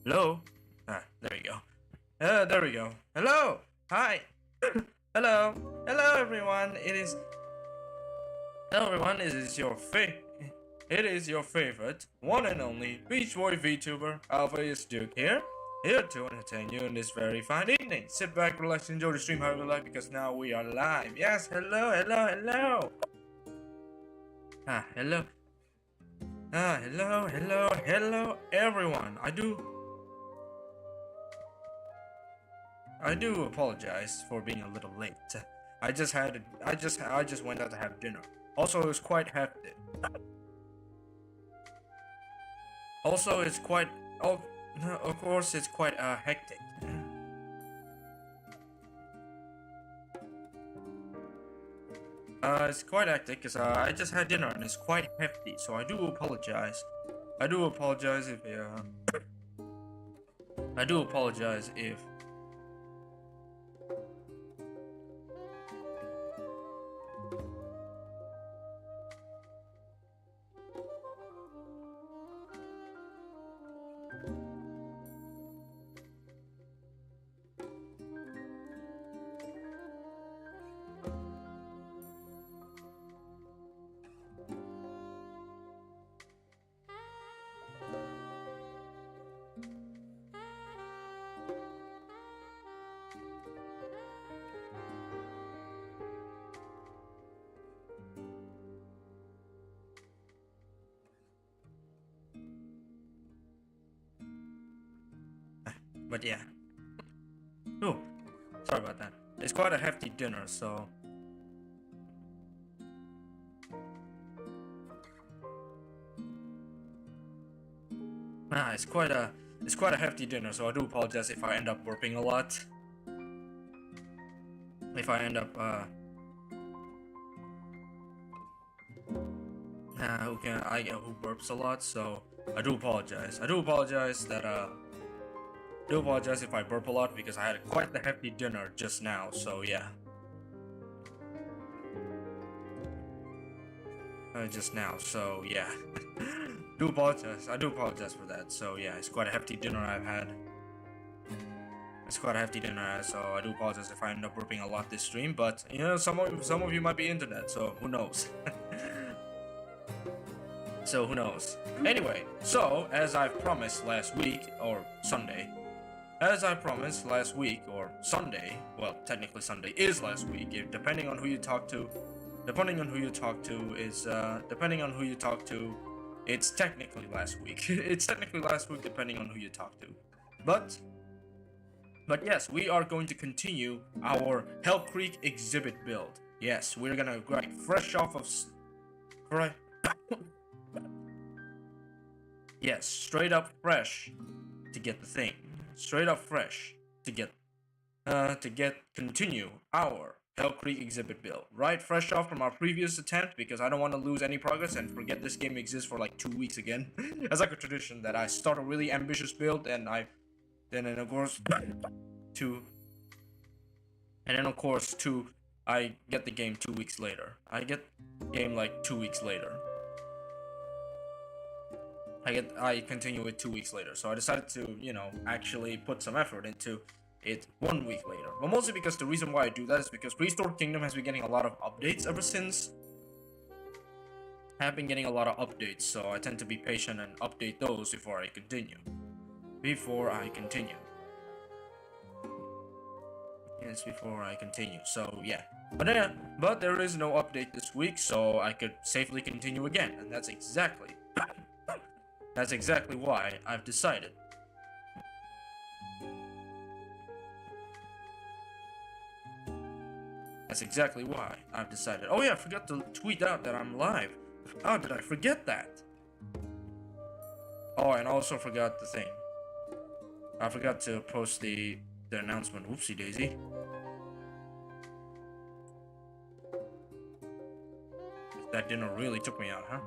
Hello? There we go. There we go. Hello! Hi! Hello! Hello everyone! Hello everyone, it is your favorite, one and only Beach Boy VTuber, Aliveus here to entertain you in this very fine evening. Sit back, relax, enjoy the stream however you like, because now we are live. Yes, hello! Hello! Hello everyone. I do apologize for being a little late. I just went out to have dinner. Also, it was quite hectic. Also, it's quite hectic. It's quite hectic because I just had dinner and it's quite hefty, so I do apologize. I do apologize if but yeah. Oh, sorry about that. It's quite a hefty dinner, so it's quite a hefty dinner, so I do apologize if I end up burping a lot. If I end up who burps a lot, so I do apologize. I do apologize if I burp a lot because I had quite the hefty dinner just now, so yeah. Just now, so yeah. I do apologize for that, so yeah, it's quite a hefty dinner I've had. So I do apologize if I end up burping a lot this stream, but you know, some of you might be internet, so who knows. Anyway, so as I promised last week or Sunday, well, technically Sunday is last week, depending on who you talk to, it's technically last week. It's technically last week depending on who you talk to. But yes, we are going to continue our Hell Creek Exhibitt build. Yes, we're gonna fresh off of yes, straight up fresh to get the thing. Straight up fresh to continue our Hell Creek Exhibitt build. Right, fresh off from our previous attempt, because I don't want to lose any progress and forget this game exists for like 2 weeks again. It's like a tradition that I start a really ambitious build and I get the game 2 weeks later. I get the game like 2 weeks later. I continue it 2 weeks later. So I decided to, you know, actually put some effort into it 1 week later. But mostly because the reason why I do that is because Prehistoric Kingdom has been getting a lot of updates ever since. I've been getting a lot of updates, so I tend to be patient and update those before I continue. Yes, before I continue. So yeah. But there is no update this week, so I could safely continue again, and that's exactly why I've decided. Oh yeah, I forgot to tweet out that I'm live. How did I forget that? Oh, and I also forgot the thing. I forgot to post the announcement. Whoopsie daisy. That dinner really took me out, huh?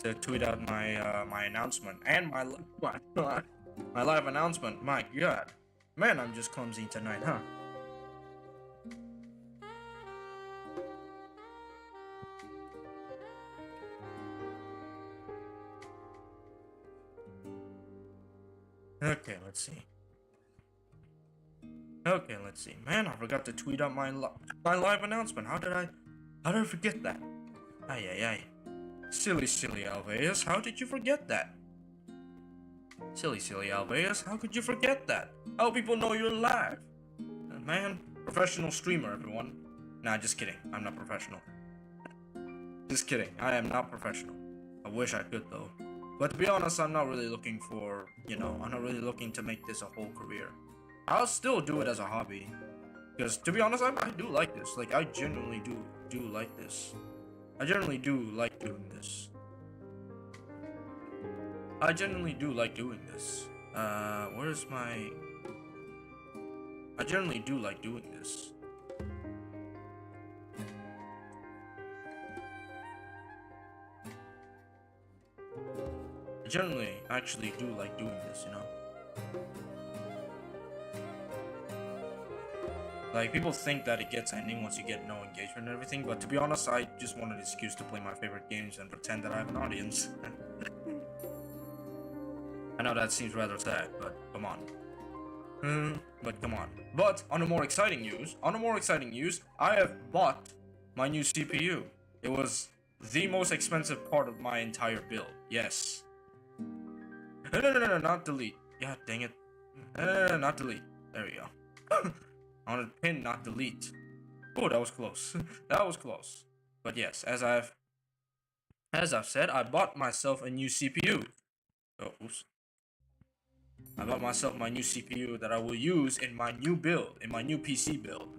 to tweet out my my announcement and my live announcement. My God, man, I'm just clumsy tonight, huh? Okay, let's see. Okay, let's see. Man, I forgot to tweet out my live announcement. How did I forget that? Ay ay ay. Silly Aliveus, how did you forget that? Silly Aliveus, how could you forget that? How people know you're live? Man, professional streamer, everyone. Nah, just kidding. I'm not professional. Just kidding. I am not professional. I wish I could though. But to be honest, I'm not really looking for, I'm not really looking to make this a whole career. I'll still do it as a hobby. Because to be honest, I do like this. Like, I genuinely do like this. I genuinely do like doing this. I genuinely do like doing this. Where's my... I generally do like doing this. I generally actually do like doing this, you know? Like, people think that it gets ending once you get no engagement and everything, but to be honest, I just want an excuse to play my favorite games and pretend that I have an audience. I know that seems rather sad, but come on. But come on. But on a more exciting news, I have bought my new CPU. It was the most expensive part of my entire build. Yes. No, not delete. Yeah, dang it. Not delete. There we go. I want to pin, not delete. Oh, that was close. That was close. But yes, as I've said, I bought myself a new CPU. Oh, oops. I bought myself my new CPU that I will use in my new build, in my new PC build.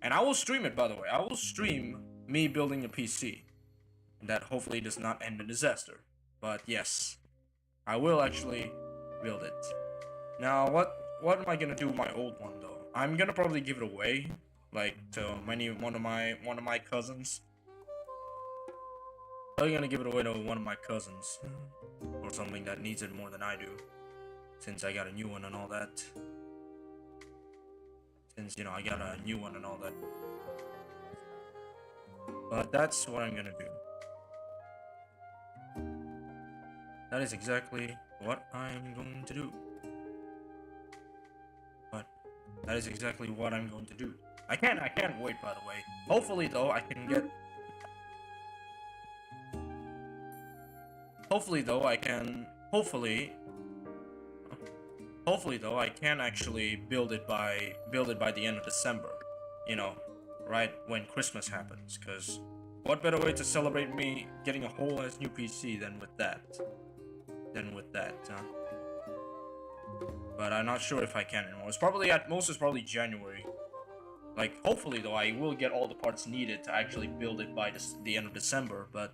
And I will stream it, by the way. I will stream me building a PC. That hopefully does not end in disaster. But yes, I will actually build it. Now, what am I gonna do with my old one though? I'm gonna probably give it away, like to one of my cousins. I'm gonna give it away to one of my cousins, or something that needs it more than I do, since I got a new one and all that. Since I got a new one and all that. But that's what I'm gonna do. That is exactly what I'm going to do. That is exactly what I'm going to do. I can't wait, by the way. Hopefully though I can get Hopefully though I can actually build it by the end of December. Right when Christmas happens, cuz what better way to celebrate me getting a whole ass new PC than with that? But I'm not sure if I can anymore. It's probably at most probably January. Like, hopefully though, I will get all the parts needed to actually build it by the end of December, but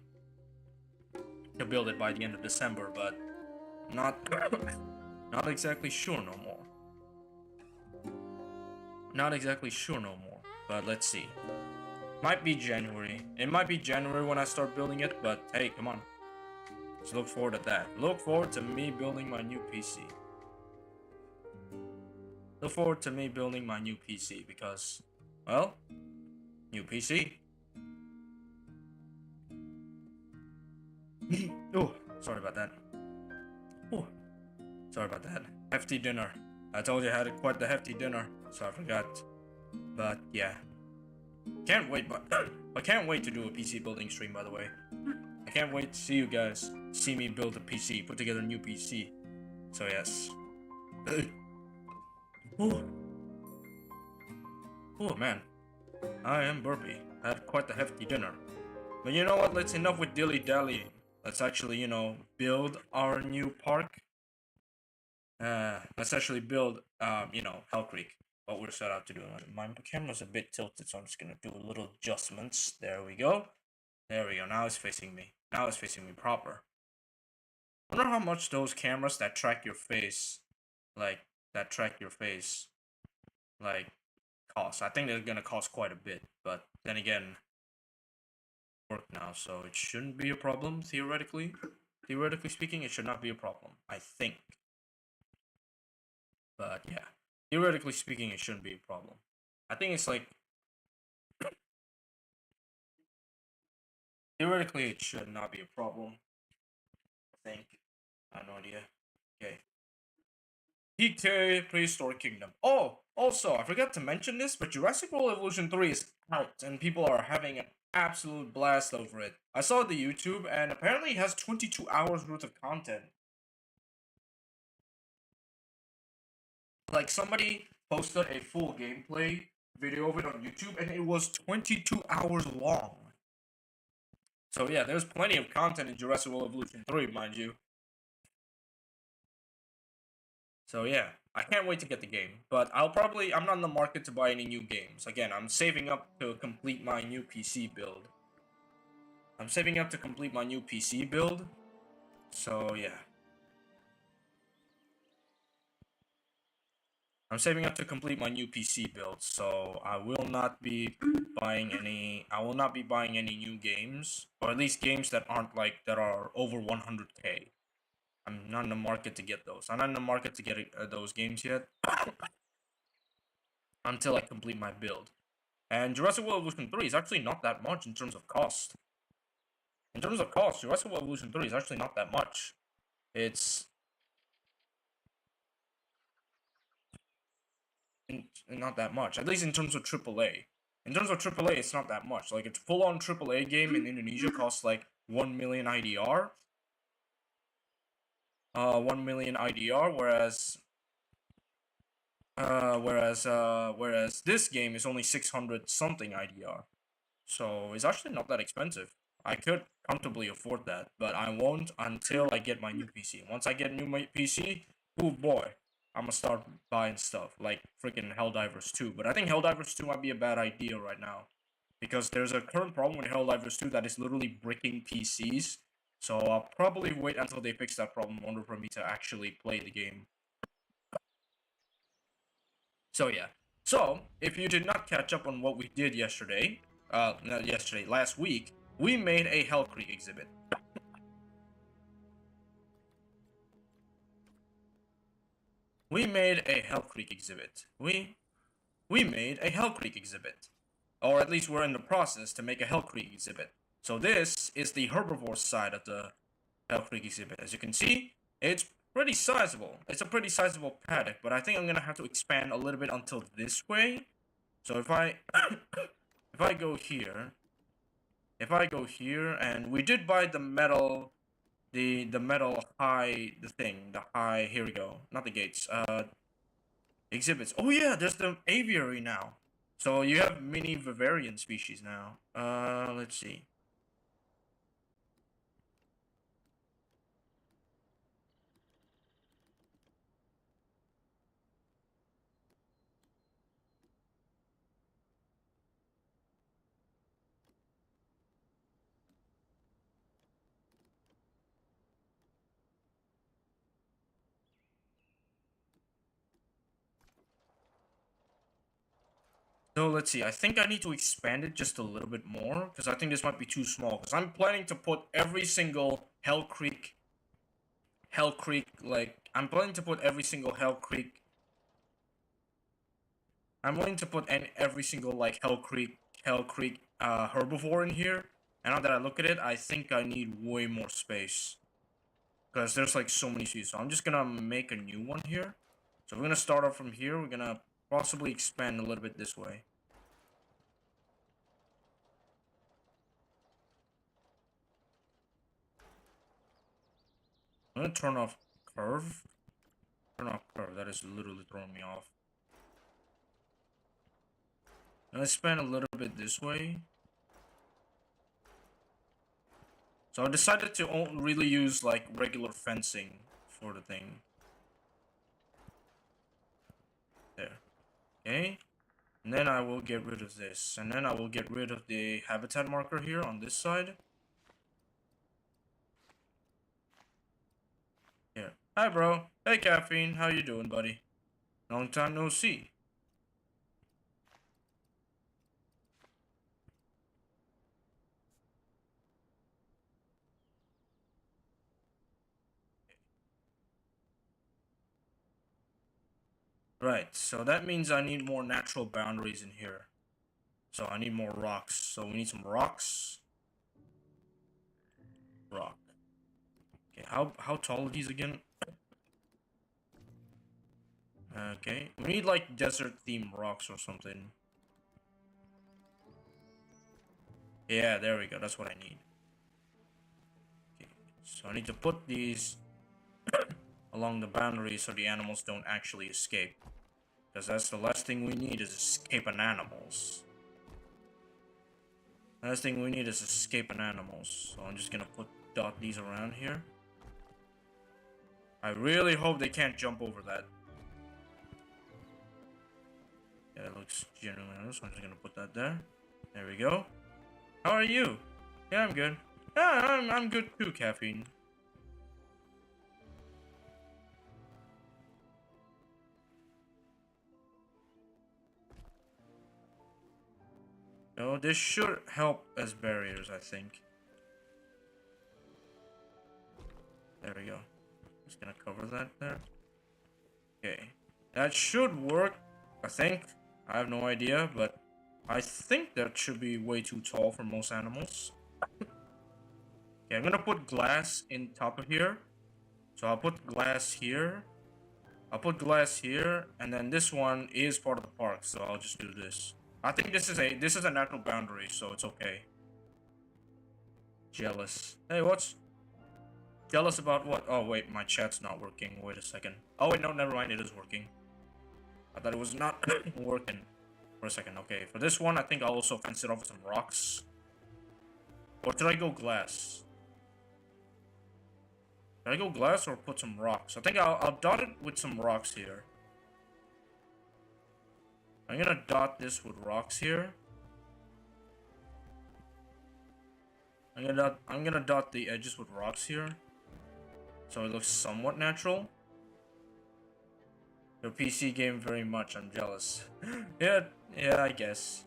not not exactly sure no more. But let's see. Might be January. It might be January when I start building it, but hey, come on. Just look forward to that. Look forward to me building my new PC. Look forward to me building my new PC because, well, new PC. Oh, sorry about that. Oh, sorry about that. Hefty dinner. I told you I had quite the hefty dinner, so I forgot. But yeah, can't wait. But I can't wait to do a PC building stream. By the way, I can't wait to see you guys see me build a PC, put together a new PC. So yes. Oh man, I am burpy. I had quite the hefty dinner. But you know what? Let's enough with dilly-dallying. Let's actually, build our new park. Let's actually build, Hell Creek. What we're set out to do. My camera's a bit tilted, so I'm just gonna do a little adjustments. There we go. Now it's facing me. Proper. I wonder how much those cameras that track your face, cost. I think they're gonna cost quite a bit, but then again, work now, so it shouldn't be a problem, theoretically. Theoretically speaking, it should not be a problem, I think. But yeah, theoretically speaking, it shouldn't be a problem. I think it's like... Theoretically, it should not be a problem, I think. I have no idea. Okay. PK Prehistoric Kingdom. Oh, also, I forgot to mention this, but Jurassic World Evolution 3 is out, and people are having an absolute blast over it. I saw the YouTube, and apparently it has 22 hours worth of content. Like, somebody posted a full gameplay video of it on YouTube, and it was 22 hours long. So yeah, there's plenty of content in Jurassic World Evolution 3, mind you. So yeah, I can't wait to get the game, but I'm not in the market to buy any new games. Again, I'm saving up to complete my new PC build. So yeah. I'm saving up to complete my new PC build, so I will not be buying any new games, or at least games that are over 100k. I'm not in the market to get those. I'm not in the market to get those games yet until I complete my build. And Jurassic World Evolution 3 is actually not that much in terms of cost. Jurassic World Evolution 3 is actually not that much. It's not that much, at least in terms of AAA. In terms of AAA, it's not that much. Like, it's full-on AAA game in Indonesia costs like 1 million IDR. 1 million IDR, whereas this game is only 600 something IDR. So it's actually not that expensive. I could comfortably afford that, but I won't until I get my new PC. Once I get a new PC, oh boy, I'm gonna start buying stuff like freaking Helldivers 2. But I think Helldivers 2 might be a bad idea right now, because there's a current problem with Helldivers 2 that is literally bricking PCs. So I'll probably wait until they fix that problem in order for me to actually play the game. So yeah. So if you did not catch up on what we did yesterday, last week, we made a Hell Creek exhibit. We made a Hell Creek exhibit. We made a Hell Creek exhibit. Or at least we're in the process to make a Hell Creek exhibit. So this is the herbivore side of the Hell Creek exhibit. As you can see, it's pretty sizable. It's a pretty sizable paddock, but I think I'm gonna have to expand a little bit until this way. So if I if I go here, and we did buy the metal, the metal high, here we go, not the gates, exhibits. Oh yeah, there's the aviary now. So you have mini vivarium species now. Let's see. So let's see, I think I need to expand it just a little bit more, because I think this might be too small, because I'm planning to put every single Hell Creek, like, I'm planning to put every single Hell Creek, I'm willing to put every single, like, Hell Creek, herbivore in here, and now that I look at it, I think I need way more space, because there's, like, so many species, so I'm just gonna make a new one here. So we're gonna start off from here, we're gonna possibly expand a little bit this way. I'm gonna turn off curve. That is literally throwing me off. I'm gonna expand a little bit this way. So I decided to only really use like regular fencing for the thing. There. Okay. And then I will get rid of this. And then I will get rid of the habitat marker here on this side. Here. Hi, bro. Hey, Caffeine. How you doing, buddy? Long time no see. Right, so that means I need more natural boundaries in here. So I need more rocks. So we need some rocks. Rock. Okay, how tall are these again? Okay, we need like desert themed rocks or something. Yeah, there we go. That's what I need. Okay, so I need to put these along the boundary so the animals don't actually escape. Because that's the last thing we need is escaping animals. Last thing we need is escaping animals. So I'm just gonna dot these around here. I really hope they can't jump over that. Yeah, it looks genuinely nice. So I'm just gonna put that there. There we go. How are you? Yeah, I'm good. Yeah, I'm good too, Caffeine. No, this should help as barriers, I think. There we go. Just gonna cover that there. Okay. That should work, I think. I have no idea, but I think that should be way too tall for most animals. Okay, I'm gonna put glass in top of here. So I'll put glass here. I'll put glass here, and then this one is part of the park, so I'll just do this. I think this is a natural boundary, so it's okay. Jealous. Hey, what's jealous about what? Oh wait, my chat's not working. Wait a second. Oh wait, no, never mind. It is working. I thought it was not working for a second. Okay, for this one, I think I'll also fence it off with some rocks. Or should I go glass? Should I go glass or put some rocks? I think I'll dot it with some rocks here. I'm gonna dot this with rocks here. I'm gonna dot the edges with rocks here, so it looks somewhat natural. Your PC game very much. I'm jealous. yeah, I guess.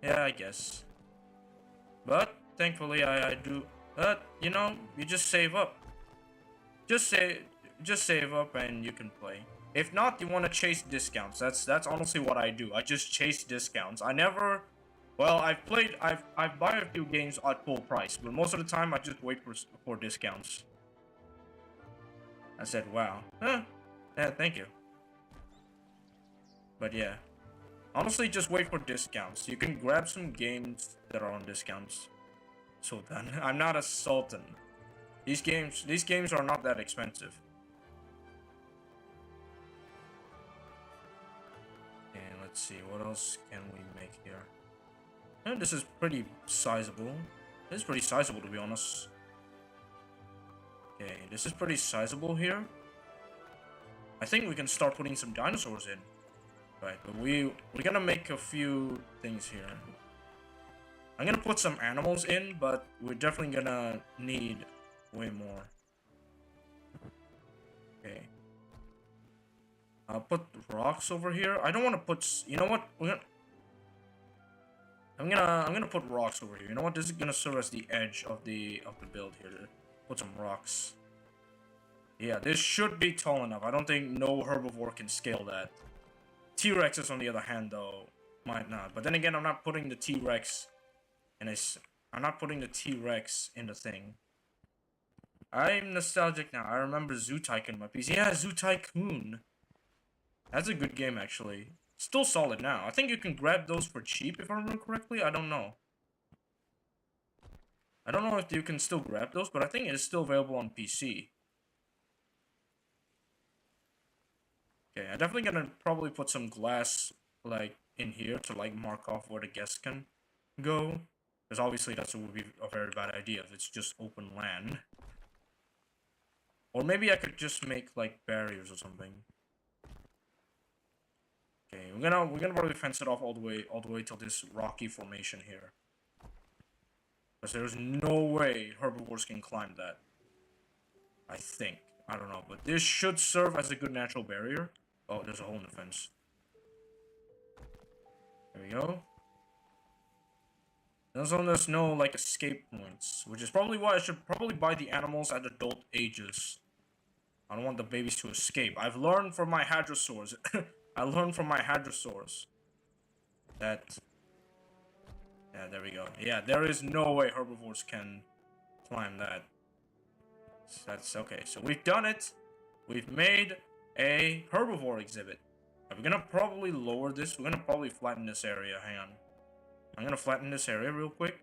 Yeah, I guess. But thankfully, I do. But you know, you just save up. Just save up, and you can play. If not, you want to chase discounts. That's honestly what I do. I just chase discounts. I never. Well, I've buy a few games at full price, but most of the time I just wait for discounts. I said, wow. Huh. Yeah, thank you. But yeah. Honestly, just wait for discounts. You can grab some games that are on discounts. Sultan. I'm not a sultan. These games are not that expensive. And let's see, what else can we make here? And this is pretty sizable. This is pretty sizable, to be honest. Okay, this is pretty sizable here. I think we can start putting some dinosaurs in. Right, but we're gonna make a few things here. I'm gonna put some animals in, but we're definitely gonna need way more. Okay. I'll put rocks over here. I don't want to put. You know what? I'm gonna put rocks over here. You know what? This is gonna serve as the edge of the build here. Put some rocks. Yeah, this should be tall enough. I don't think no herbivore can scale that. T-Rexes, on the other hand, though, might not. But then again, I'm not putting the T-Rex in this. I'm not putting the T-Rex in the thing. I'm nostalgic now. I remember Zoo Tycoon, my piece. Yeah, Zoo Tycoon. That's a good game, actually. Still solid now. I think you can grab those for cheap, if I remember correctly. I don't know. I don't know if you can still grab those, but I think it is still available on PC. Okay, I'm definitely gonna probably put some glass, like, in here to, like, mark off where the guests can go. Because obviously that would be a very bad idea if it's just open land. Or maybe I could just make, like, barriers or something. Okay, we're gonna probably fence it off all the way till this rocky formation here. Because there's no way herbivores can climb that. I think. I don't know, but this should serve as a good natural barrier. Oh, there's a hole in the fence. There we go. There's no, like, escape points, which is probably why I should probably buy the animals at adult ages. I don't want the babies to escape. I've learned from my hadrosaurs. I learned from my hadrosaurs that... Yeah, there we go. Yeah, there is no way herbivores can climb that. So that's okay. So we've done it. We've made a herbivore exhibit. We're gonna probably lower this. We're gonna probably flatten this area. Hang on. I'm gonna flatten this area real quick.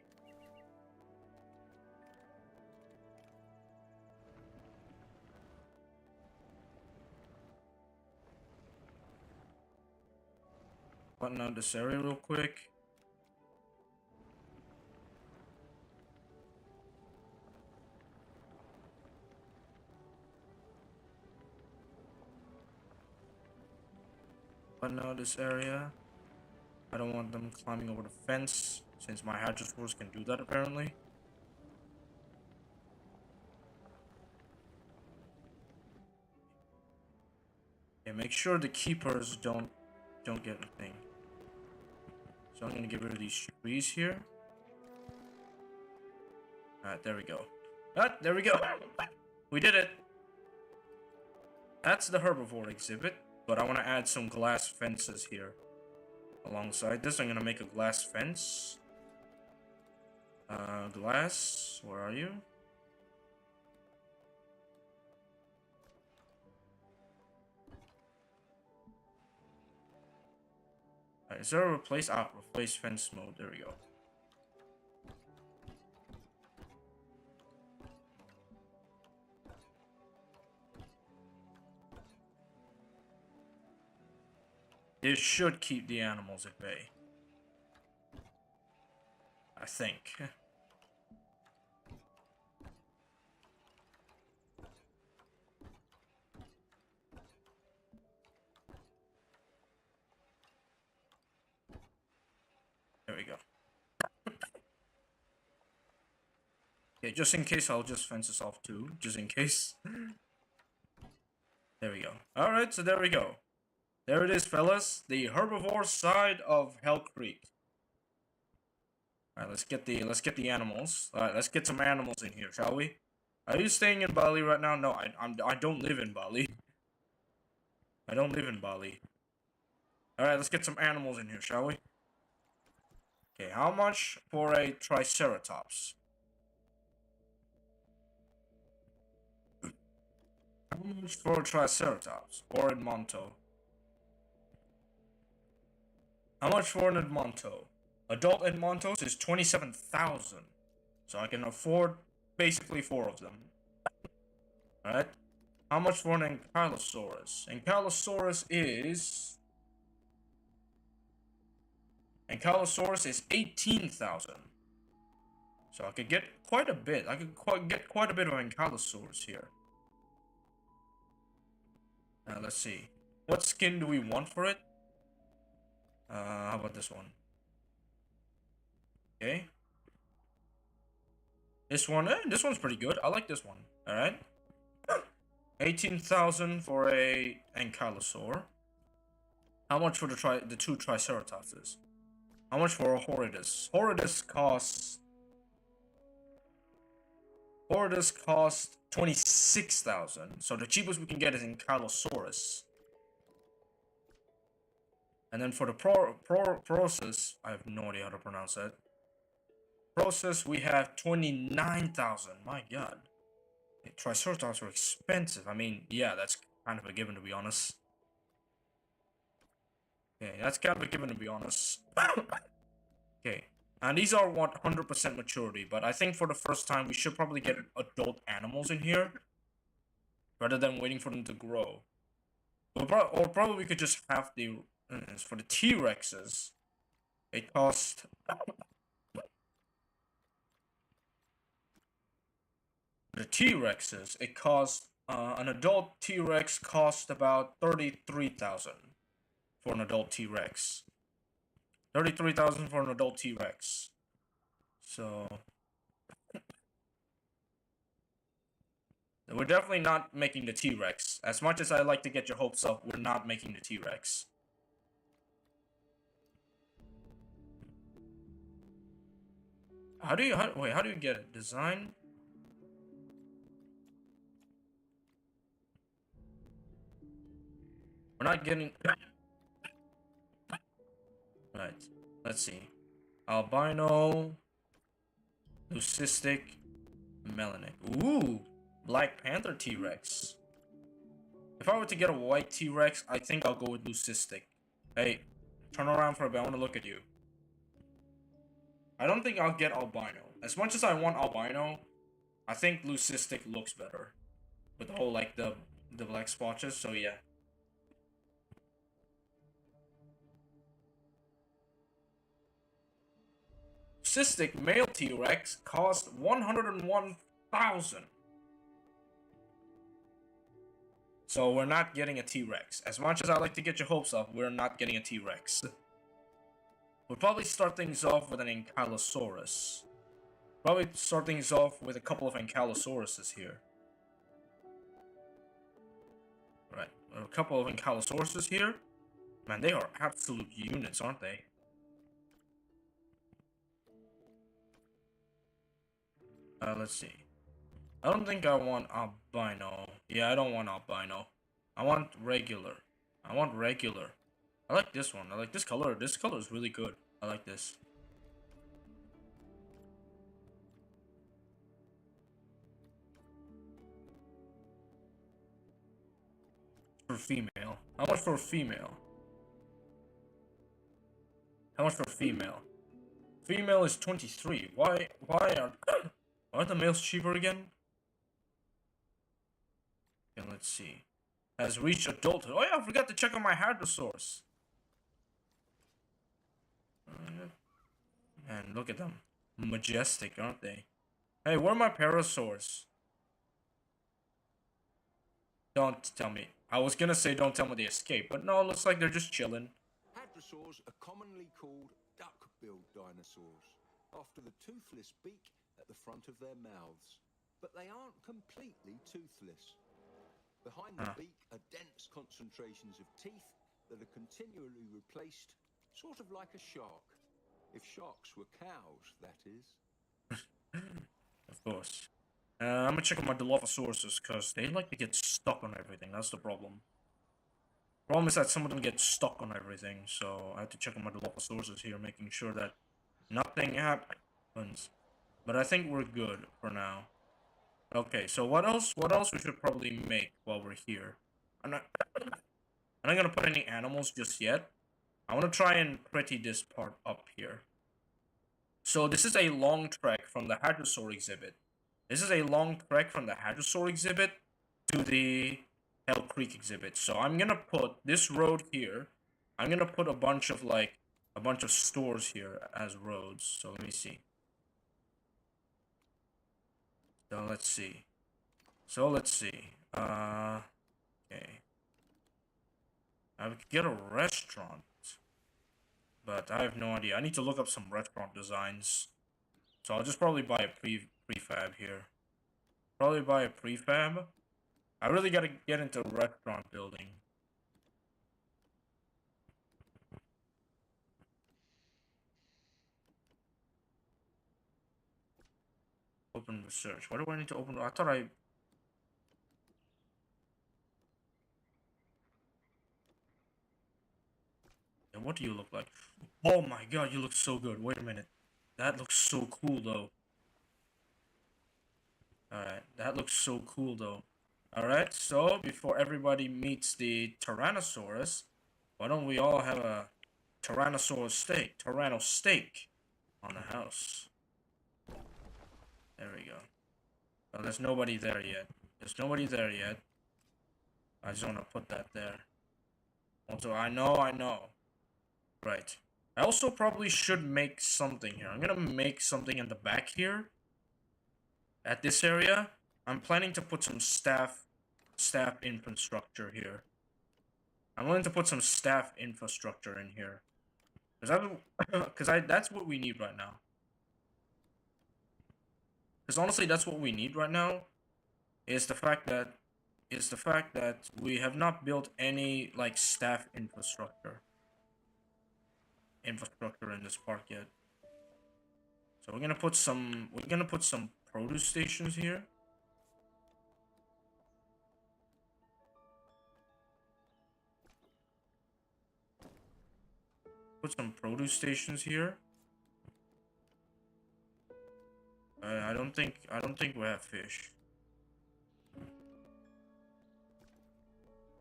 Flatten out this area real quick. Flatten out this area. I don't want them climbing over the fence, since my hadrosaurs can do that apparently. Yeah, make sure the keepers don't get anything. So I'm gonna get rid of these trees here. Alright, there we go. There we go. We did it. That's the herbivore exhibit, but I want to add some glass fences here. Alongside this, I'm gonna make a glass fence. Glass, where are you? Alright, is there a replace? Replace fence mode. There we go. This should keep the animals at bay. I think. There we go. Okay, just in case, I'll just fence this off too. Just in case. There we go. Alright, so there we go. There it is, fellas. The herbivore side of Hell Creek. Alright, let's get the animals. Alright, let's get some animals in here, shall we? Are you staying in Bali right now? No, I don't live in Bali. I don't live in Bali. Alright, let's get some animals in here, shall we? Okay, how much for a Triceratops? How much for a Triceratops? Or Edmonto? How much for an Edmonto? Adult Edmontos is 27,000. So I can afford basically 4 of them. Alright? How much for an Ankylosaurus? Ankylosaurus is 18,000. So I could get quite a bit. I could get quite a bit of Ankylosaurus here. Now let's see. What skin do we want for it? How about this one? Okay. This one's pretty good. I like this one. Alright. 18,000 for a Ankylosaur. How much for the 2 Triceratopses? How much for a Horridus? Horridus costs 26,000. So the cheapest we can get is Ankylosaurus. And then for the process, I have no idea how to pronounce that. Process, we have 29,000. My god. Triceratops are expensive. I mean, yeah, that's kind of a given, to be honest. Okay, that's kind of a given, to be honest. Okay, and these are 100% maturity, but I think for the first time, we should probably get adult animals in here, rather than waiting for them to grow. Or probably we could just have the... for the T-Rexes, it cost... The T-Rexes, it cost... an adult T-Rex cost about 33,000 for an adult T-Rex. 33,000 for an adult T-Rex. So... we're definitely not making the T-Rex. As much as I like to get your hopes up, we're not making the T-Rex. How do you get it? Design? We're not getting... Right. Let's see. Albino, leucistic, melanic. Ooh, Black Panther T-Rex. If I were to get a white T-Rex, I think I'll go with leucistic. Hey, turn around for a bit. I want to look at you. I don't think I'll get albino. As much as I want albino, I think leucistic looks better. With the whole, like, the black splotches, so yeah. Leucistic male T-Rex cost 101,000. So we're not getting a T-Rex. As much as I like to get your hopes up, we're not getting a T-Rex. We'll probably start things off with an Ankylosaurus. Probably start things off with a couple of Ankylosauruses here. Right, a couple of Ankylosauruses here. Man, they are absolute units, aren't they? Let's see. I don't think I want albino. Yeah, I don't want albino. I want regular. I want regular. I like this one. I like this color. This color is really good. I like this. For female. How much for female? How much for female? Female is 23. Why are the males cheaper again? Okay, let's see. Has reached adulthood. Oh yeah, I forgot to check on my hadrosaurs. And look at them. Majestic, aren't they? Hey, where are my parasaurs? Don't tell me. I was gonna say don't tell me they escaped, but no, it looks like they're just chilling. Hadrosaurs are commonly called duck-billed dinosaurs, after the toothless beak at the front of their mouths. But they aren't completely toothless. Behind the beak are dense concentrations of teeth that are continually replaced, sort of like a shark. If sharks were cows, that is. Of course. I'm gonna check on my Dilophosaurus, because they like to get stuck on everything. That's the problem. Problem is that some of them get stuck on everything, so I have to check on my Dilophosaurus here, making sure that nothing happens. But I think we're good for now. Okay, so what else? What else we should probably make while we're here? I'm not gonna put any animals just yet. I want to try and pretty this part up here. So this is a long trek from the Hadrosaur exhibit. This is a long trek from the Hadrosaur exhibit to the Hell Creek exhibit. So I'm gonna put this road here. I'm gonna put a bunch of stores here as roads. So let me see. So let's see. Okay. I could get a restaurant, but I have no idea. I need to look up some restaurant designs. So I'll just probably buy a prefab here. Probably buy a prefab. I really gotta get into restaurant building. Open research. Why do I need to open? I thought I... And what do you look like? Oh my god, you look so good. Wait a minute. That looks so cool, though. Alright, that looks so cool, though. Alright, so before everybody meets the Tyrannosaurus, why don't we all have a Tyrannosaurus steak? Tyranno steak on the house. There we go. Well, there's nobody there yet. There's nobody there yet. I just want to put that there. Also, I know. Right. I also probably should make something here. I'm gonna make something in the back here. At this area, I'm planning to put some staff infrastructure here. I'm willing to put some staff infrastructure in here. That's what we need right now. Because honestly, that's what we need right now. Is the fact that we have not built any like staff infrastructure in this park yet. So we're gonna put some produce stations here. Put some produce stations here. I don't think we have fish.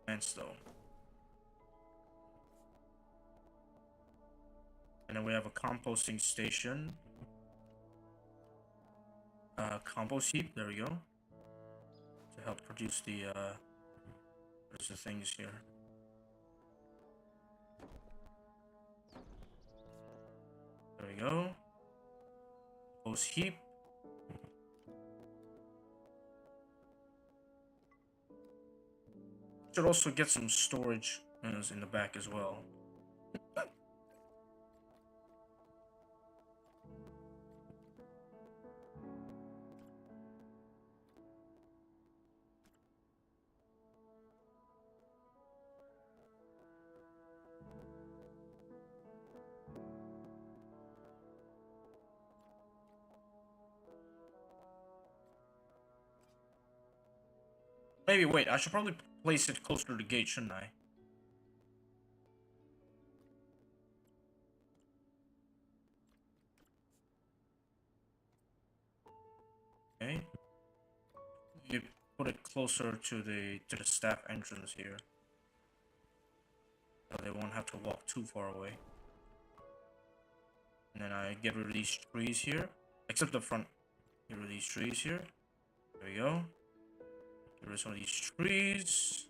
Sandstone. And then we have a composting station. Compost heap, there we go. To help produce the things here. There we go. Compost heap. Should also get some storage in the back as well. Maybe wait, I should probably place it closer to the gate, shouldn't I? Okay. You put it closer to the staff entrance here. So they won't have to walk too far away. And then I get rid of these trees here. Except the front. Get rid of these trees here. There we go. Get rid of some of these trees.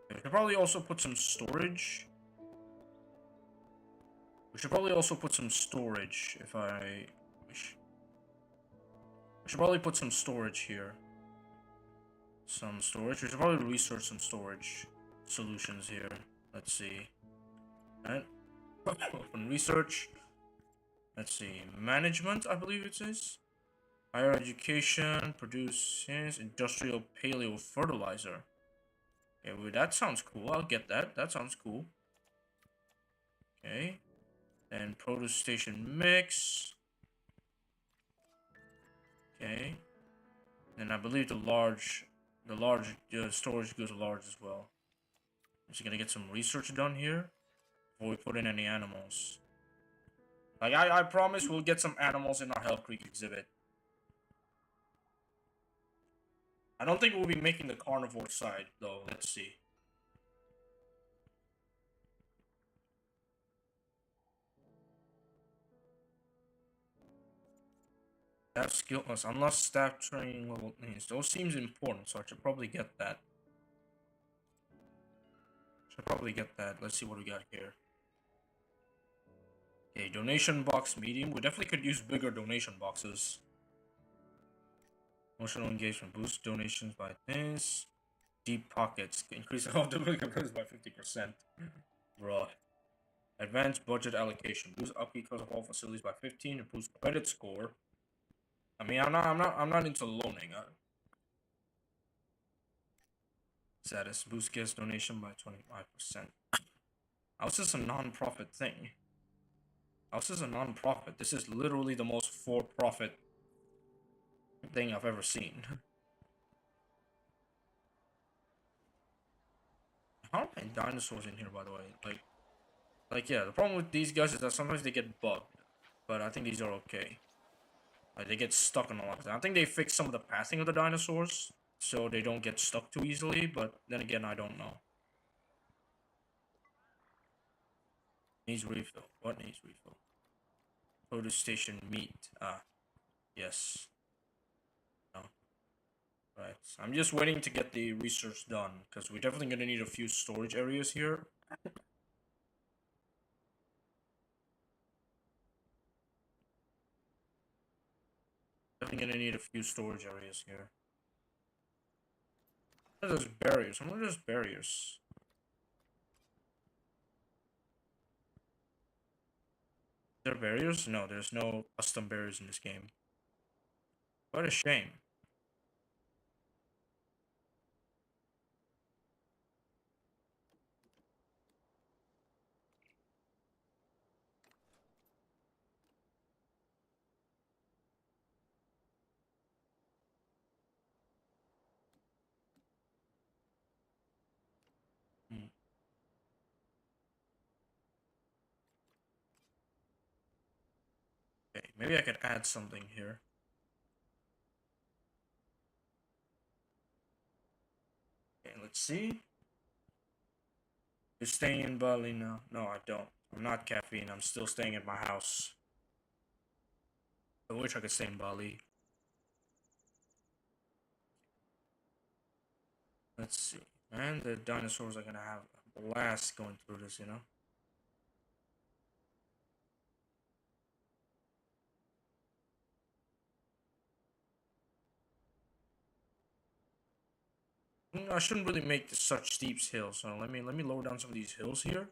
We should probably also put some storage. We should probably also put some storage if I... We should probably put some storage here. Some storage. We should probably research some storage solutions here. Let's see. Alright. Open research. Let's see. Management, I believe it says. Higher education, produces industrial paleo fertilizer. Okay, well, that sounds cool. I'll get that. That sounds cool. Okay. And produce station mix. Okay. And I believe the large storage goes large as well. I'm just gonna get some research done here before we put in any animals. Like I promise we'll get some animals in our Hell Creek exhibit. I don't think we'll be making the carnivore side though. Let's see. Staff skill unless staff training level needs. Those seems important, so I should probably get that. Should probably get that. Let's see what we got here. Okay, donation box medium. We definitely could use bigger donation boxes. Emotional engagement boost donations by this. Deep pockets increase the capabilities by 50%. Bruh. Advanced budget allocation boost upkeep cost of all facilities by 15. Improves credit score. I mean, I'm not into loaning. Status boost guest donation by 25%. How is this a non-profit thing? How is this a non-profit? This is literally the most for-profit thing I've ever seen. How are many dinosaurs in here, by the way? Like yeah, the problem with these guys is that sometimes they get bugged, but I think these are okay. Like, they get stuck in a lot of things. I think they fixed some of the pathing of the dinosaurs, so they don't get stuck too easily, but then again, I don't know. Needs refill. What needs refill? Produce station meat. Ah, yes. No. Right. I'm just waiting to get the research done, because we're definitely going to need a few storage areas here. Definitely going to need a few storage areas here. What are those barriers? What are those barriers? Are there barriers? No, there's no custom barriers in this game. What a shame. Okay, maybe I could add something here. Okay, let's see. You're staying in Bali now? No, I don't. I'm not caffeine. I'm still staying at my house. I wish I could stay in Bali. Let's see. Man, the dinosaurs are gonna have a blast going through this, you know? I shouldn't really make such steep hills, so let me lower down some of these hills here.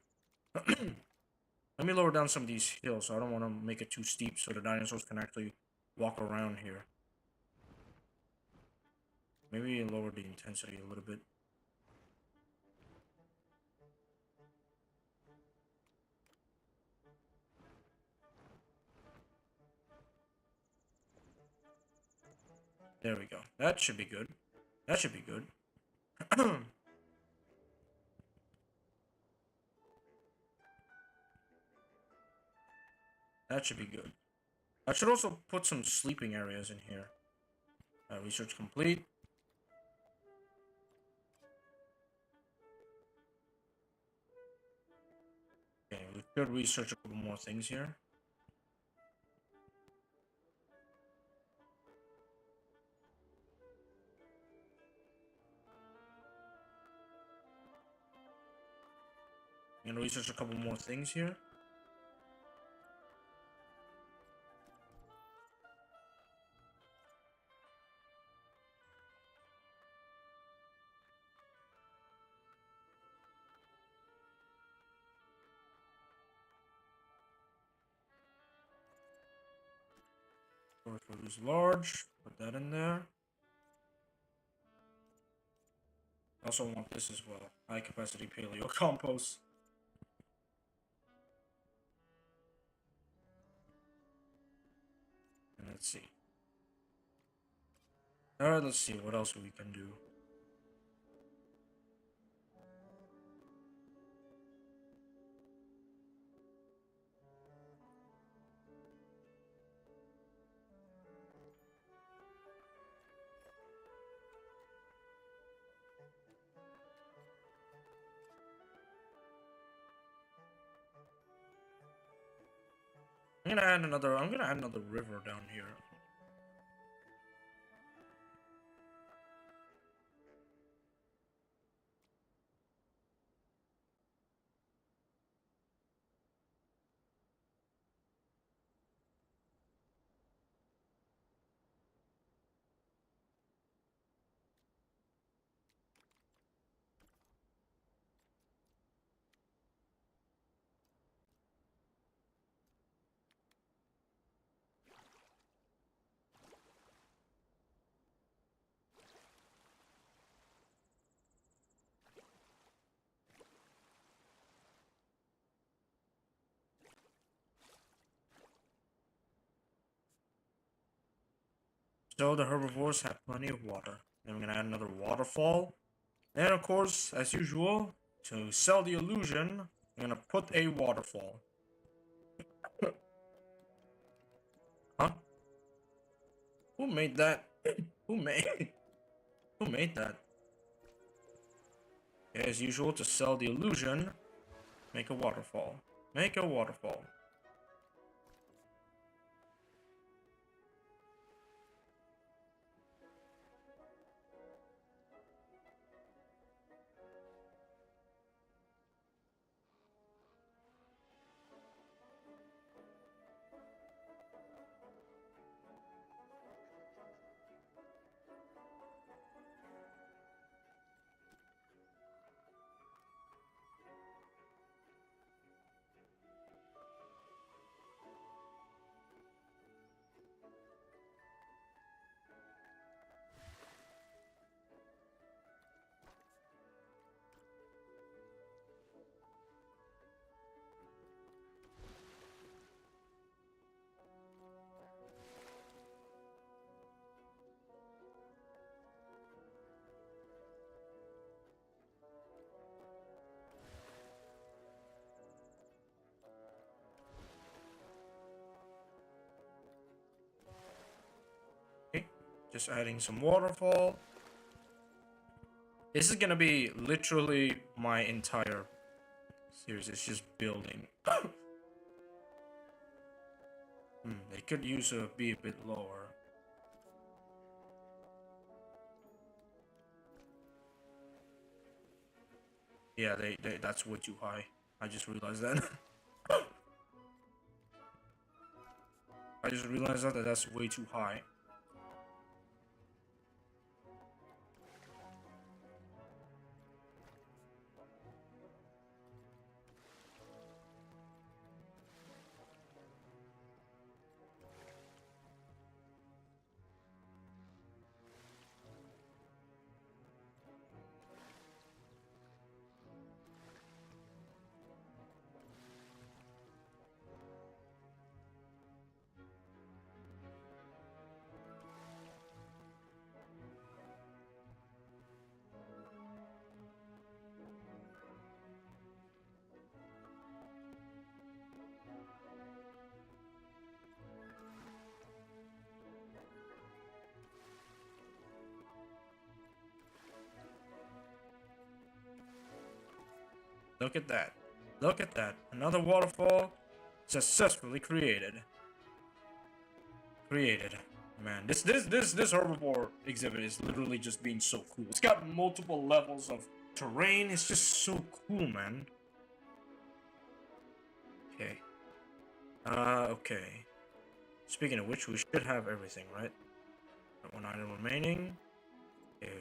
Let me lower down some of these hills, so I don't want to make it too steep so the dinosaurs can actually walk around here. Maybe lower the intensity a little bit. There we go. That should be good. That should be good. That should be good. I should also put some sleeping areas in here. Research complete. Okay, we could research a couple more things here. I'm gonna research a couple more things here. Storage is large. Put that in there. I also want this as well. High capacity paleo compost. And let's see. Alright, let's see what else we can do. I'm gonna add another river down here. So the herbivores have plenty of water. Then we're gonna add another waterfall. And of course, as usual, to sell the illusion, I'm gonna put a waterfall. Huh? Who made that? Who made? Who made that? As usual, to sell the illusion, make a waterfall. Make a waterfall. Just adding some waterfall. This is gonna be literally my entire series. It's just building. They could use be a bit lower. Yeah, that's way too high. I just realized that. I just realized that that's way too high. Look at that. Look at that. Another waterfall successfully created. Man, this herbivore exhibit is literally just being so cool. It's got multiple levels of terrain. It's just so cool, man. Okay. Okay. Speaking of which, we should have everything, right? One item remaining. Okay.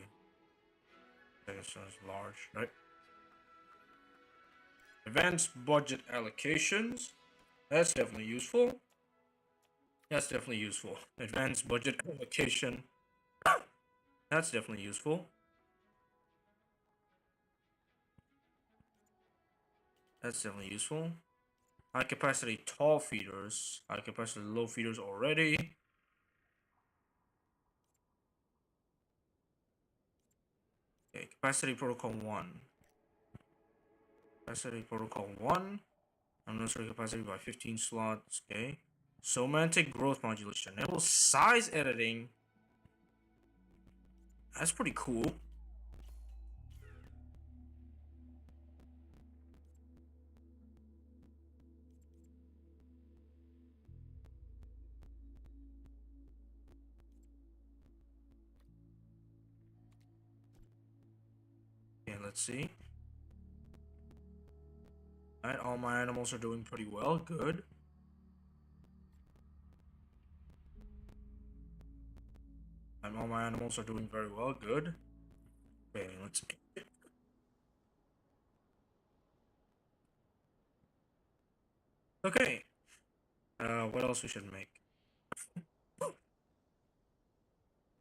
This is large, right? Advanced budget allocations. That's definitely useful. That's definitely useful. Advanced budget allocation. That's definitely useful. That's definitely useful. High capacity tall feeders. High capacity low feeders already. Okay, capacity protocol 1. Capacity protocol 1. Unnecessary capacity by 15 slots. Okay. Semantic growth modulation. Enable size editing. That's pretty cool. Okay, let's see. Alright, all my animals are doing pretty well. Good. And all my animals are doing very well. Good. Okay, let's see. Okay. What else we should make?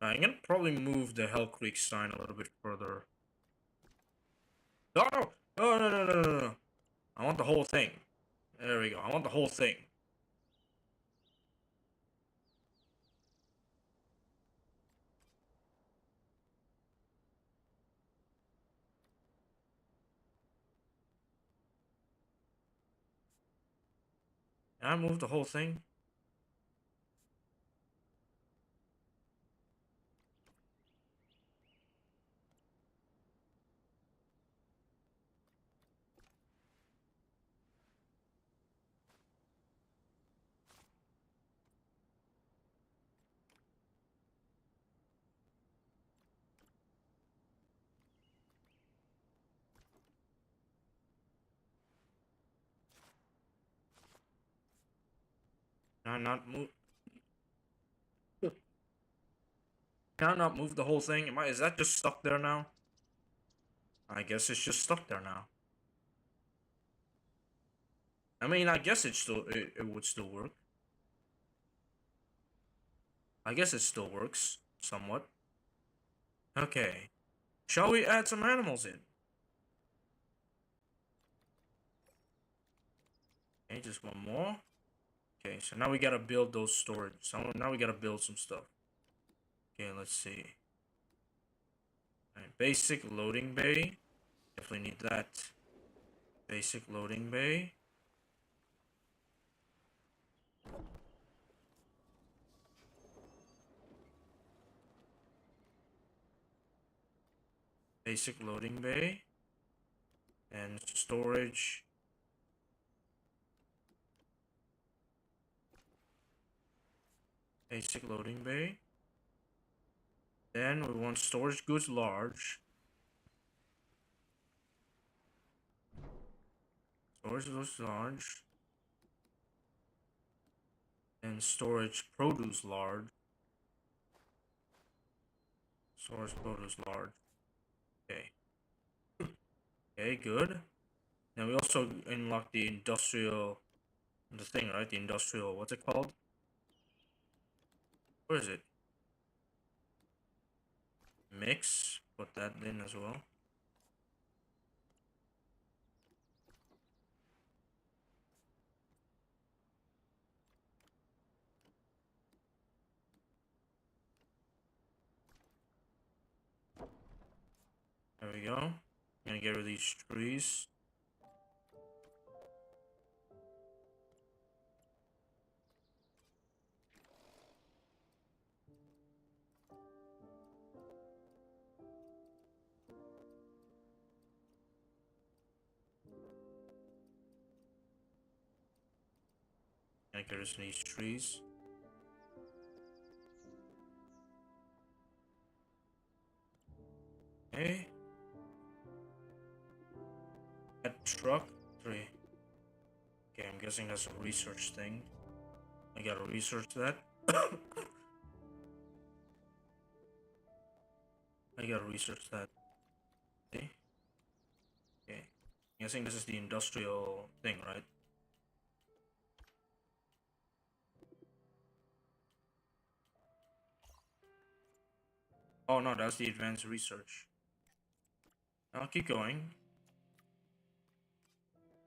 I'm gonna probably move the Hell Creek sign a little bit further. No! No, no, no, no, no, no. I want the whole thing. There we go. I want the whole thing. Can I move the whole thing? Can I not move? Can I not move the whole thing? Is that just stuck there now? I guess it's just stuck there now. I mean, I guess it would still work. I guess it still works, somewhat. Okay. Shall we add some animals in? Okay, just one more. Okay, so now we gotta build those storage. So now we gotta build some stuff. Okay, let's see. Alright, basic loading bay. Definitely need that. Basic loading bay. Basic loading bay. And storage. Basic loading bay. Then we want storage goods large. Storage goods large. And storage produce large. Storage produce large. Okay. Okay, good. Now we also unlock the industrial, the thing, right? The industrial, what's it called? Where is it? Mix. Put that in as well. There we go. I'm gonna get rid of these trees. Gonna get rid of these trees. Okay. That truck 3. Okay, I'm guessing that's a research thing. I gotta research that. I gotta research that. Okay. Okay. I'm guessing this is the industrial thing, right? Oh no, that's the advanced research. I'll keep going.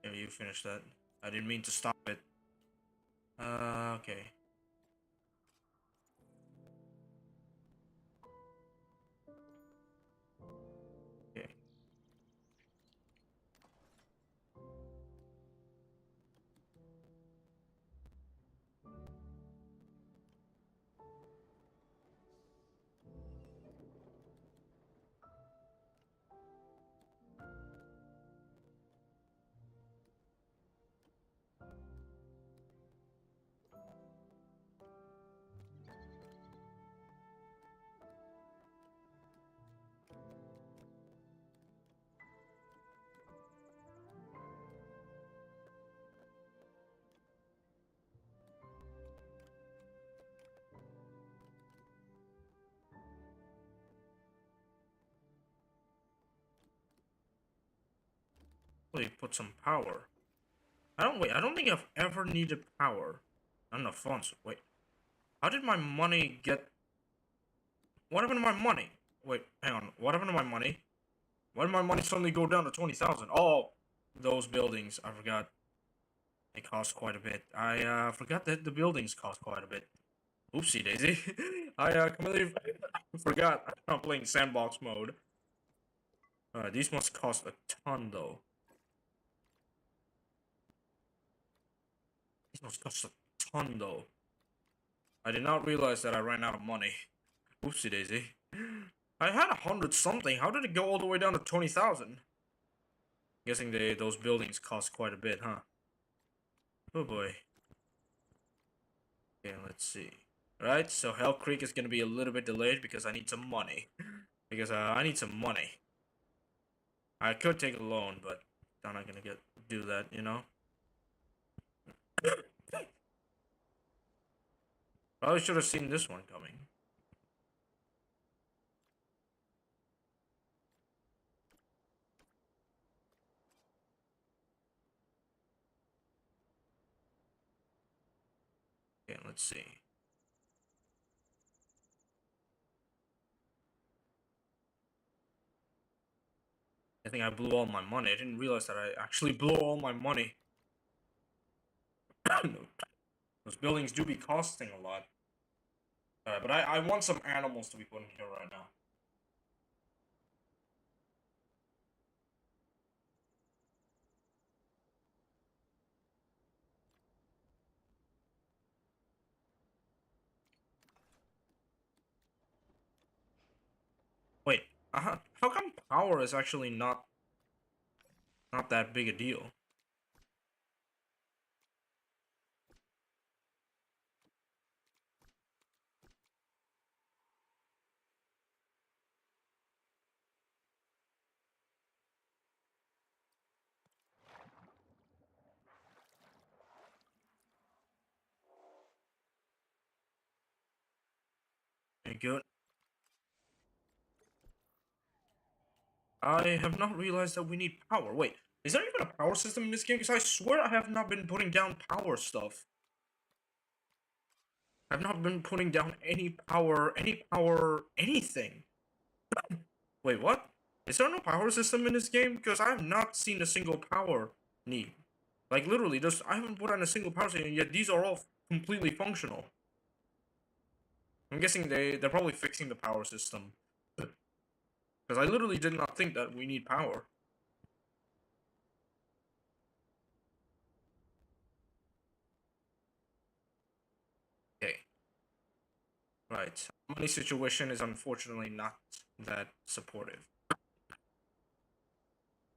Yeah, you finished that. I didn't mean to stop it. Okay. Okay. Wait, put some power. I don't think I've ever needed power. Not enough funds. Wait. How did my money get... What happened to my money? Wait, hang on. What happened to my money? Why did my money suddenly go down to 20,000? Oh, those buildings. I forgot. They cost quite a bit. I forgot that the buildings cost quite a bit. Oopsie daisy. I completely forgot I'm playing sandbox mode. These must cost a ton though. These must cost a ton though. I did not realize that I ran out of money. Oopsie daisy. I had 100 something. How did it go all the way down to 20,000? Guessing those buildings cost quite a bit, huh? Oh boy. Okay, let's see. Right, so Hell Creek is gonna be a little bit delayed because I need some money. Because I need some money. I could take a loan, but I'm not gonna do that, you know? Probably should have seen this one coming. Okay, let's see. I think I blew all my money. I didn't realize that I actually blew all my money. Those buildings do be costing a lot. But I want some animals to be put in here right now. Wait, How come power is actually not that big a deal? Okay, good. I have not realized that we need power. Wait, is there even a power system in this game? Because I swear I have not been putting down power stuff. I've not been putting down any power, anything. Wait, what? Is there no power system in this game? Because I have not seen a single power need. Like, literally, just I haven't put on a single power system, yet these are all completely functional. I'm guessing they're probably fixing the power system. Because I literally did not think that we need power. Okay. Right. Money situation is unfortunately not that supportive.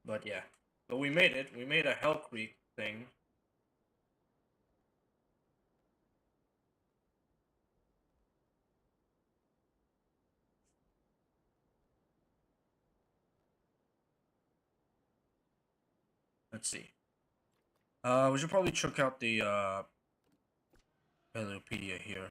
But yeah. But we made it. We made a Hell Creek thing. Let's see. We should probably check out the Wikipedia here.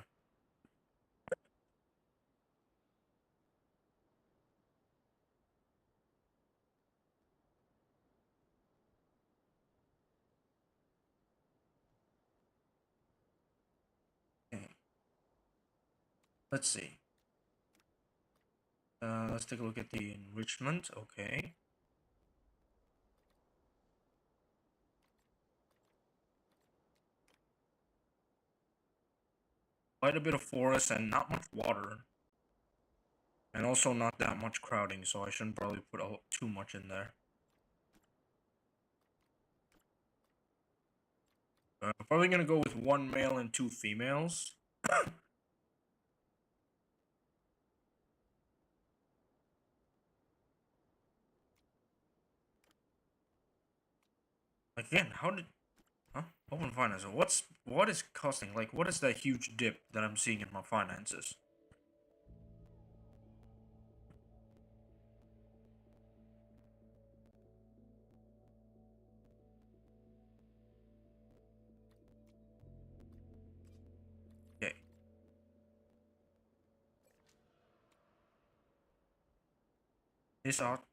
Okay. Let's see. Let's take a look at the enrichment. Okay. Quite a bit of forest and not much water. And also not that much crowding, so I shouldn't probably put too much in there. Probably gonna go with 1 male and 2 females. Again, how did... Huh? Open finance. What is costing? Like, what is that huge dip that I'm seeing in my finances? Okay.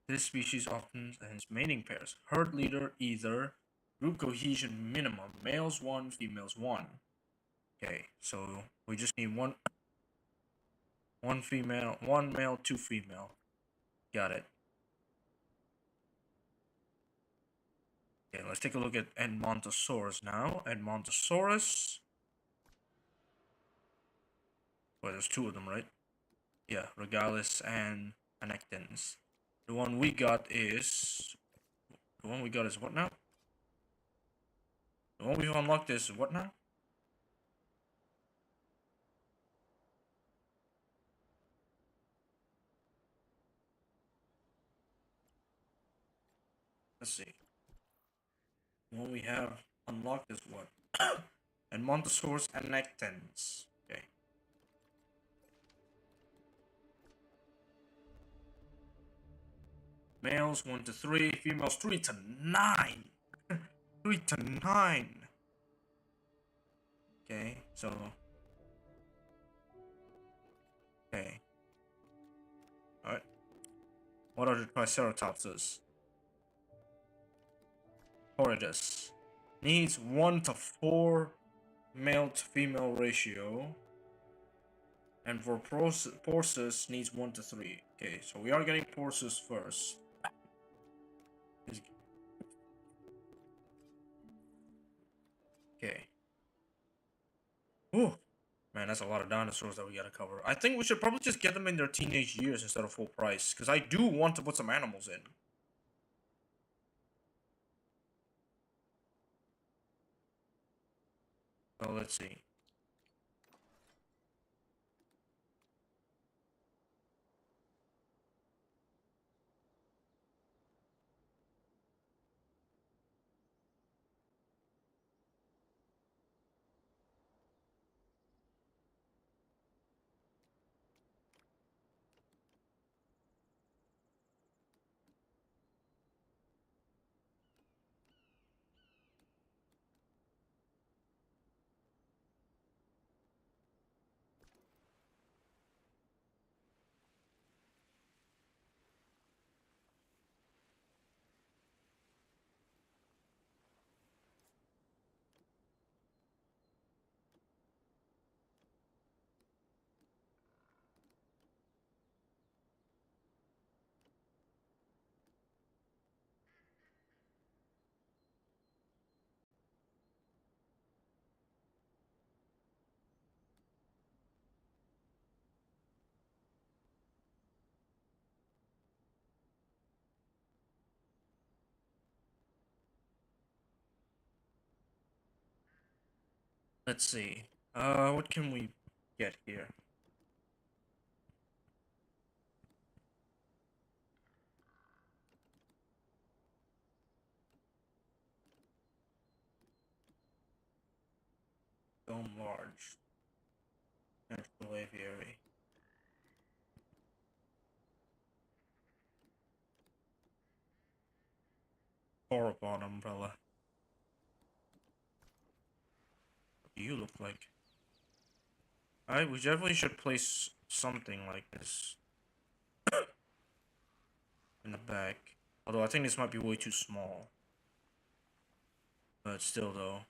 This species often has mating pairs. Herd leader either. Group cohesion minimum. Males 1, females 1. Okay, so we just need one female, 1 male, 2 female. Got it. Okay, let's take a look at Edmontosaurus now. Edmontosaurus. Well, there's 2 of them, right? Yeah, Regalis and Anectens. The one we got is... The one we got is what now? The one we unlocked is what now? Let's see. The one we have unlocked is what? Edmontosaurus Anectens. Okay. Males 1 to 3, females 3 to 9. 3 to 9. Okay, so... Okay. Alright. What are the Triceratopses? Horridus. Needs 1 to 4 male to female ratio. And for Porsus needs 1 to 3. Okay, so we are getting Porsus first. Okay. Ooh. Man, that's a lot of dinosaurs that we gotta cover. I think we should probably just get them in their teenage years instead of full price. Because I do want to put some animals in. So let's see. Let's see. What can we get here? Dome large. Natural aviary. Horribon umbrella. What do you look like? Alright, we definitely should place something like this in the back. Although I think this might be way too small. But still though.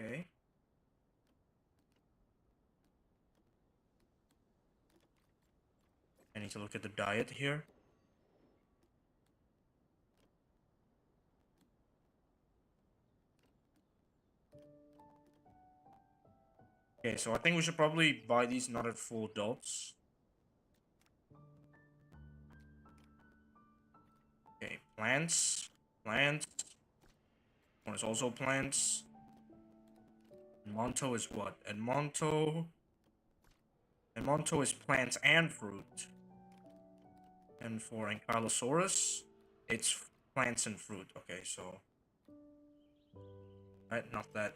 Okay. I need to look at the diet here. Okay, so I think we should probably buy these not at full adults. Okay, plants. Plants. One is also plants. Monto is what? Edmonto is plants and fruit. And for Ankylosaurus, it's plants and fruit. Okay, so right, not that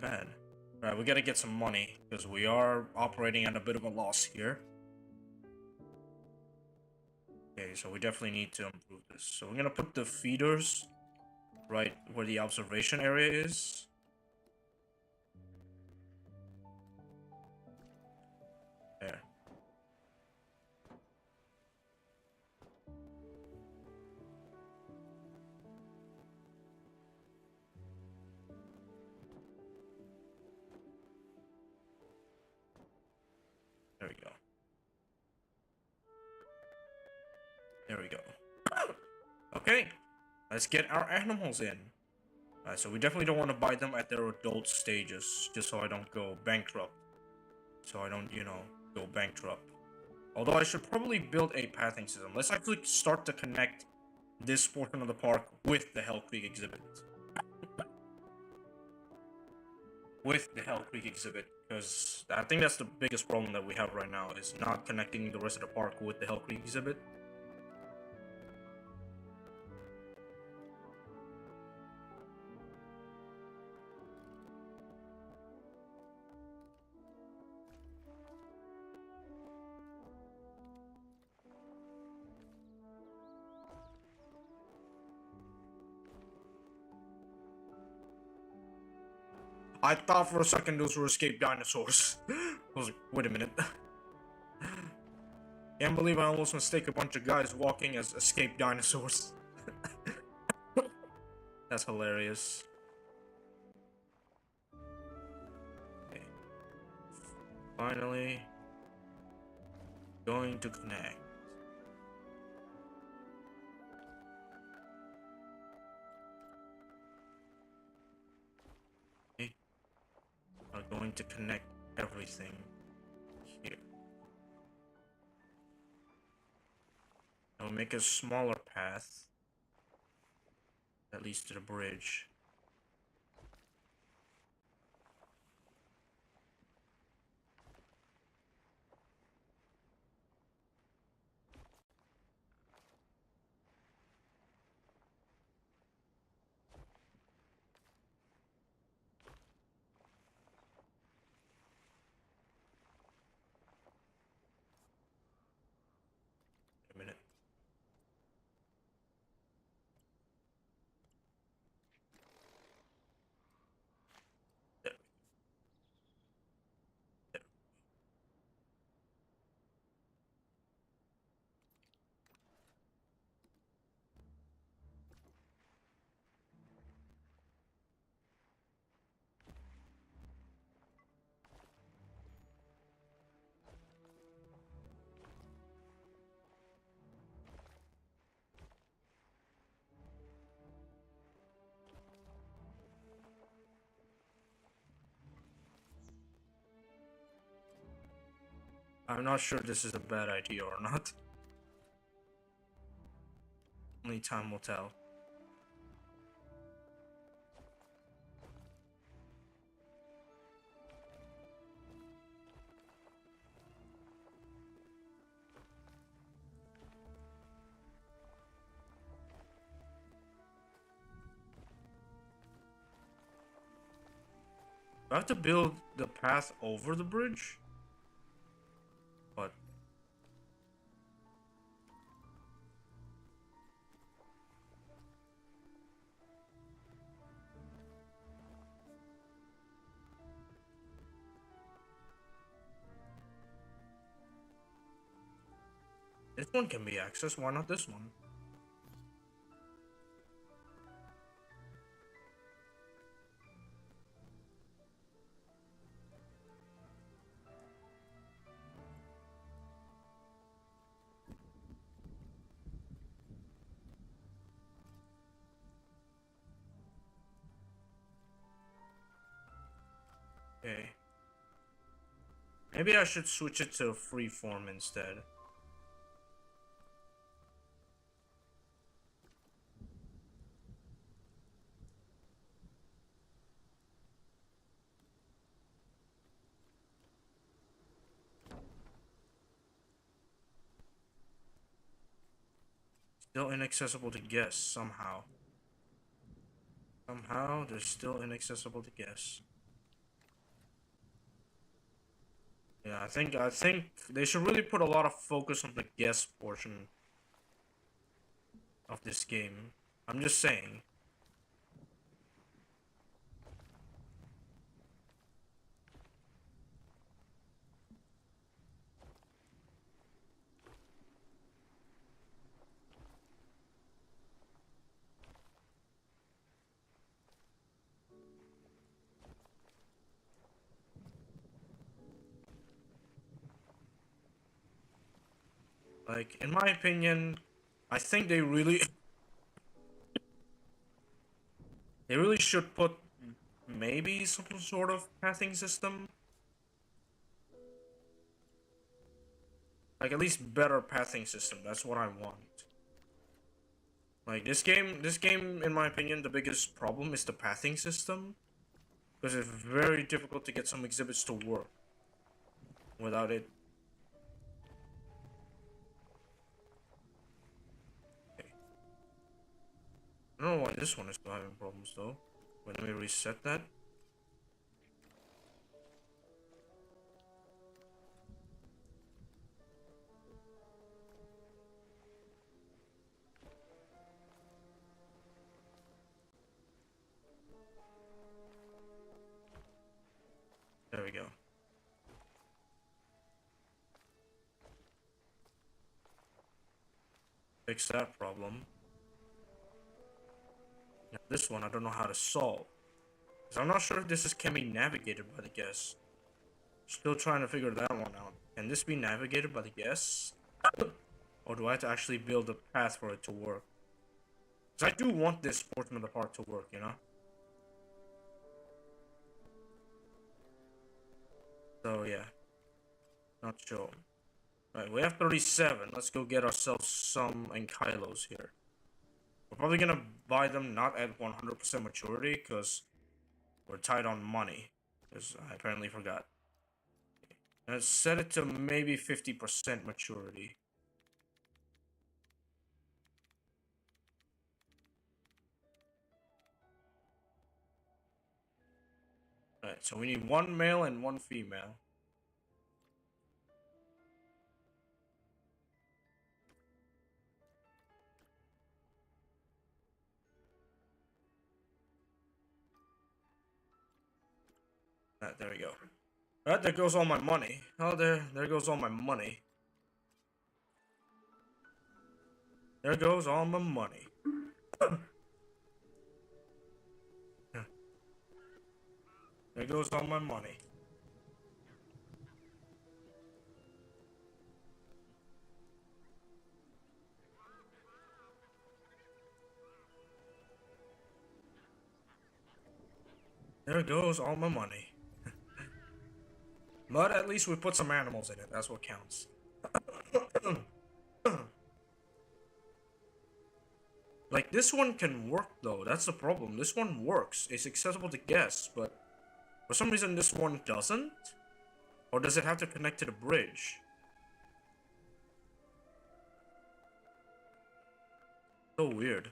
bad. Alright, we gotta get some money, because we are operating at a bit of a loss here. Okay, so we definitely need to improve this. So we're gonna put the feeders right where the observation area is. There. There we go. There we go. Okay, let's get our animals in. Alright, so we definitely don't want to buy them at their adult stages, just so I don't go bankrupt. So I don't, you know, go bankrupt. Although I should probably build a pathing system. Let's actually start to connect this portion of the park with the Hell Creek Exhibitt. With the Hell Creek Exhibitt, because I think that's the biggest problem that we have right now, is not connecting the rest of the park with the Hell Creek Exhibitt. I thought for a second those were escaped dinosaurs. I was like, wait a minute. Can't believe I almost mistake a bunch of guys walking as escaped dinosaurs. That's hilarious. Okay. Finally, going to connect. Okay. I'm going to connect everything here. I'll make a smaller path that leads to the bridge. Wait a minute. I'm not sure this is a bad idea or not. Only time will tell. Do I have to build the path over the bridge? What? This one can be accessed, why not this one? Okay. Maybe I should switch it to freeform instead. Still inaccessible to guests, somehow. Somehow, they're still inaccessible to guests. Yeah, I think they should really put a lot of focus on the guest portion of this game. I'm just saying. Like, in my opinion, I think they really should put maybe some sort of pathing system. Like, at least better pathing system. That's what I want. Like, this game, in my opinion, the biggest problem is the pathing system. Because it's very difficult to get some exhibits to work without it. Okay. I don't know why this one is still having problems though. Wait, let me reset that. There we go. Fix that problem. Now this one I don't know how to solve. Because I'm not sure if can be navigated by the guests. Still trying to figure that one out. Can this be navigated by the guests? Or do I have to actually build a path for it to work? Because I do want this portion of the part to work, you know? So yeah. Not sure. Alright, we have 37. Let's go get ourselves some Ankylos here. We're probably gonna buy them not at 100% maturity, because we're tight on money. Because I apparently forgot. Let's set it to maybe 50% maturity. Alright, so we need one male and one female. Alright, there we go. Alright, there goes all my money. Oh, there goes all my money. There goes all my money. There goes all my money. There goes all my money. But at least we put some animals in it. That's what counts. Like, this one can work, though. That's the problem. This one works. It's accessible to guests, but for some reason this one doesn't? Or does it have to connect to the bridge? So weird.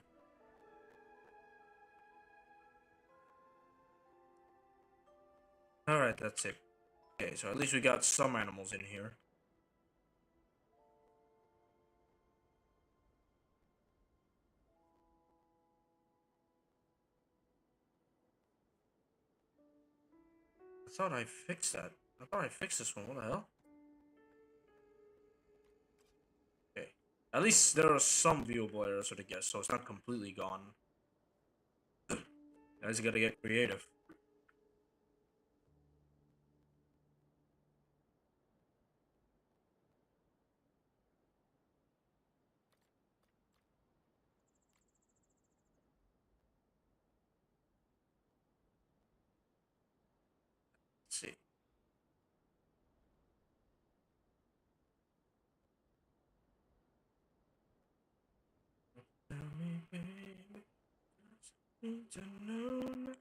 Alright, that's it. Okay, so at least we got some animals in here. I thought I fixed that. I thought I fixed this one. What the hell? Okay. At least there are some viewable areas for the guests, so it's not completely gone. Guys, gotta get creative. Let's see. Tell me, baby, need to know my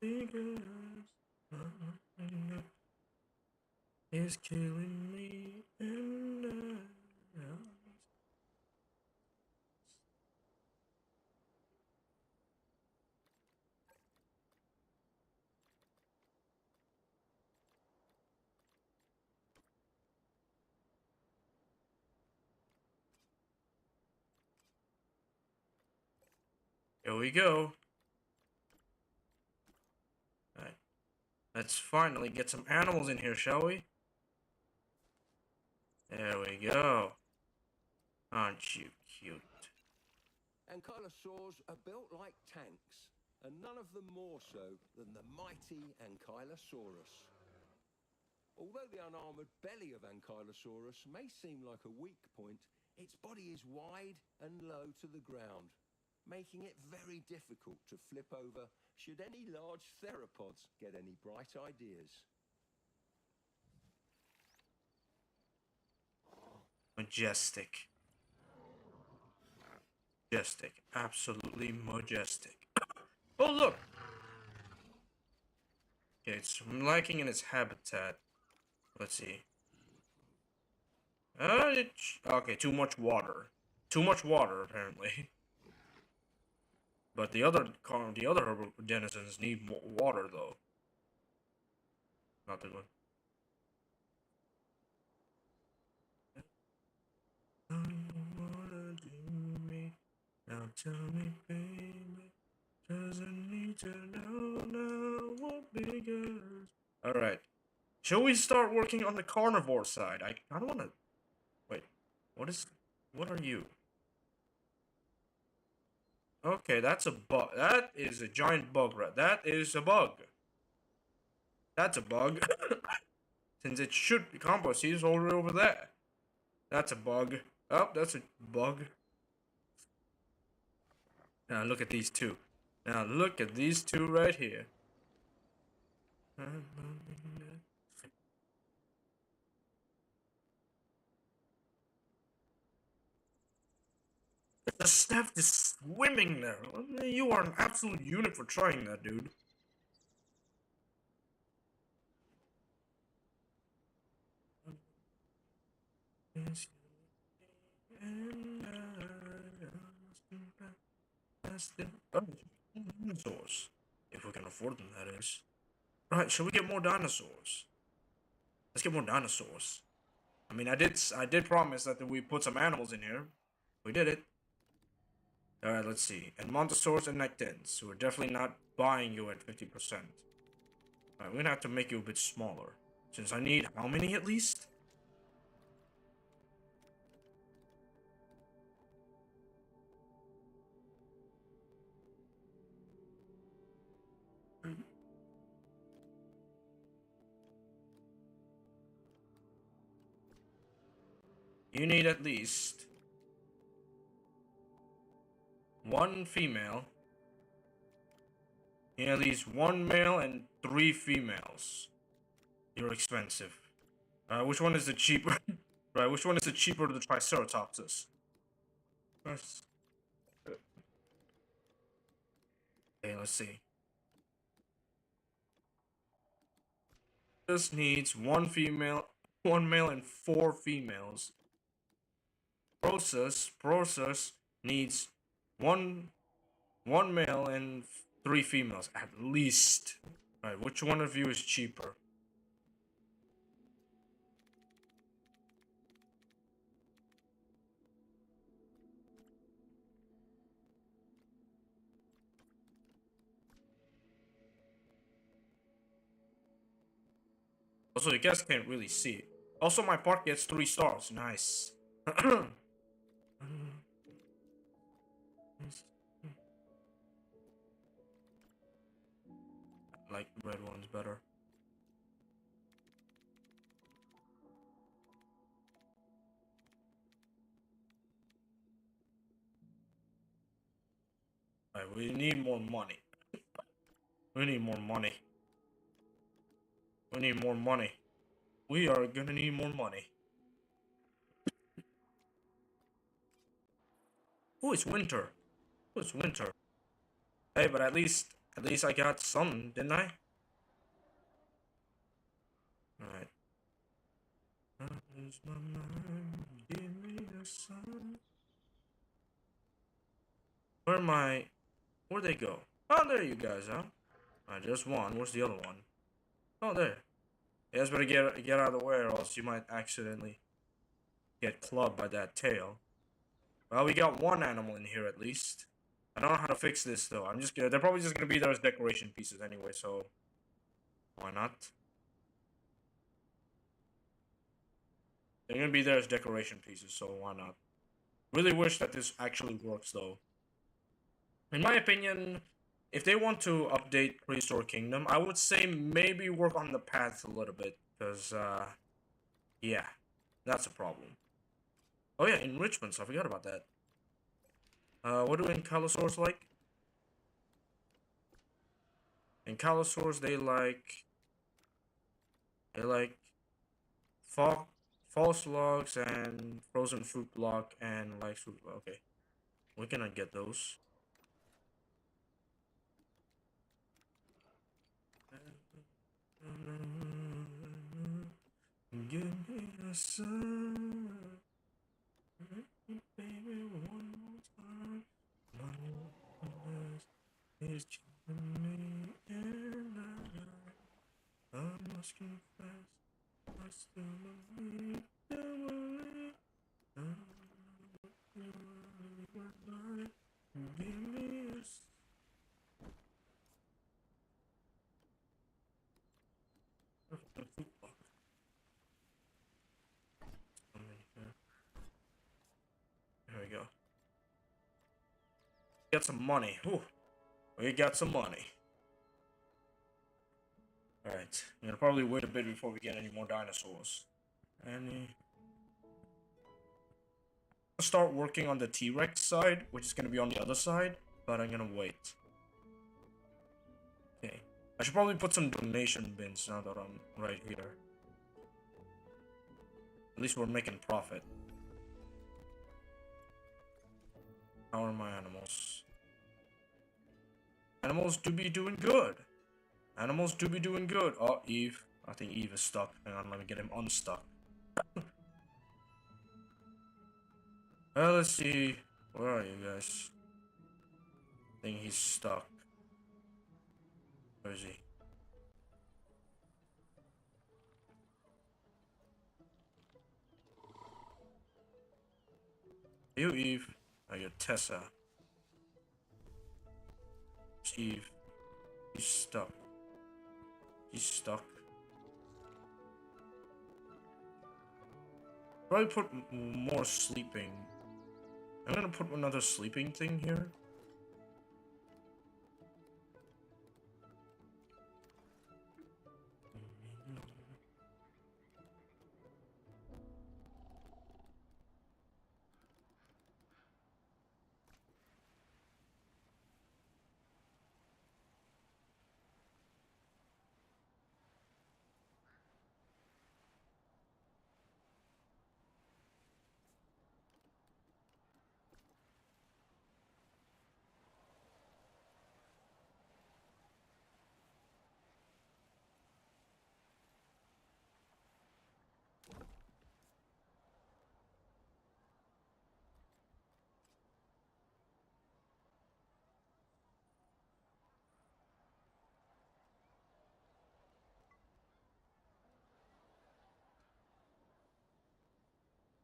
fingers. Is killing me and here we go. Alright. Let's finally get some animals in here, shall we? There we go. Aren't you cute? Ankylosaurs are built like tanks, and none of them more so than the mighty Ankylosaurus. Although the unarmored belly of Ankylosaurus may seem like a weak point, its body is wide and low to the ground, making it very difficult to flip over should any large theropods get any bright ideas. Majestic. Majestic. Absolutely majestic. Oh, look! Okay, it's lacking in its habitat. Let's see. Okay, too much water. Too much water, apparently. But the other denizens need more water, though. Not the one. Now tell me, baby, does I need to know now what bigger? Alright. Shall we start working on the carnivore side? I don't wanna... Wait. What are you? Okay, that's a bug. That is a giant bug rat. That is a bug. That's a bug. Since it should be compost, he's already over there. That's a bug. Oh, that's a bug. Now look at these two. Now look at these two right here. The staff is swimming there. You are an absolute unit for trying that, dude. Dinosaurs. If we can afford them, that is. Alright, should we get more dinosaurs? Let's get more dinosaurs. I mean, I did promise that we put some animals in here. We did it. Alright, let's see. And Montosaurus and Nectins. We're definitely not buying you at 50%. Alright, we're gonna have to make you a bit smaller. Since I need how many at least? You need at least one female. You need at least one male and 3 females. You're expensive. Which one is the cheaper? Right, which one is the cheaper to the Triceratopses? Okay, let's see. This needs one female, one male, and 4 females. Process needs one male and 3 females at least. Right, which one of you is cheaper? Also, you guys can't really see it. Also, my park gets 3 stars. Nice. I like the red ones better. Alright, we need more money. We need more money. We need more money. We are gonna need more money. Oh, it's winter. Oh, it's winter. Hey, but at least I got some, didn't I? Alright. Lose my mind, give me a sign. Where'd they go? Oh, there you guys are. Alright, just one. Where's the other one? Oh, there. You guys better get out of the way, or else you might accidentally get clubbed by that tail. Well, we got one animal in here at least. I don't know how to fix this though. They're probably just gonna be there as decoration pieces anyway, so why not? They're gonna be there as decoration pieces, so why not? Really wish that this actually works though. In my opinion, if they want to update Prehistoric Kingdom, I would say maybe work on the path a little bit, because yeah, that's a problem. Oh yeah, enrichments, I forgot about that. What do Ankylosaurs like? Ankylosaurs, they like false logs and frozen fruit block and like fruit. Okay, we cannot get those. Give me a sign, baby, one more time. Is killing me, and I must confess, I still believe, give me a There we go. Get some money. Whew. We got some money. Alright. I'm gonna probably wait a bit before we get any more dinosaurs. Start working on the T-Rex side, which is gonna be on the other side, but I'm gonna wait. Okay. I should probably put some donation bins now that I'm right here. At least we're making profit. How are my animals? Animals do be doing good. Animals do be doing good. Oh, Eve. I think Eve is stuck. Hang on, let me get him unstuck. Well, let's see. Where are you guys? I think he's stuck. Where is he? You, Eve. Oh, you're Tessa. Eve. He's stuck. He's stuck. Probably put more sleeping. I'm gonna put another sleeping thing here.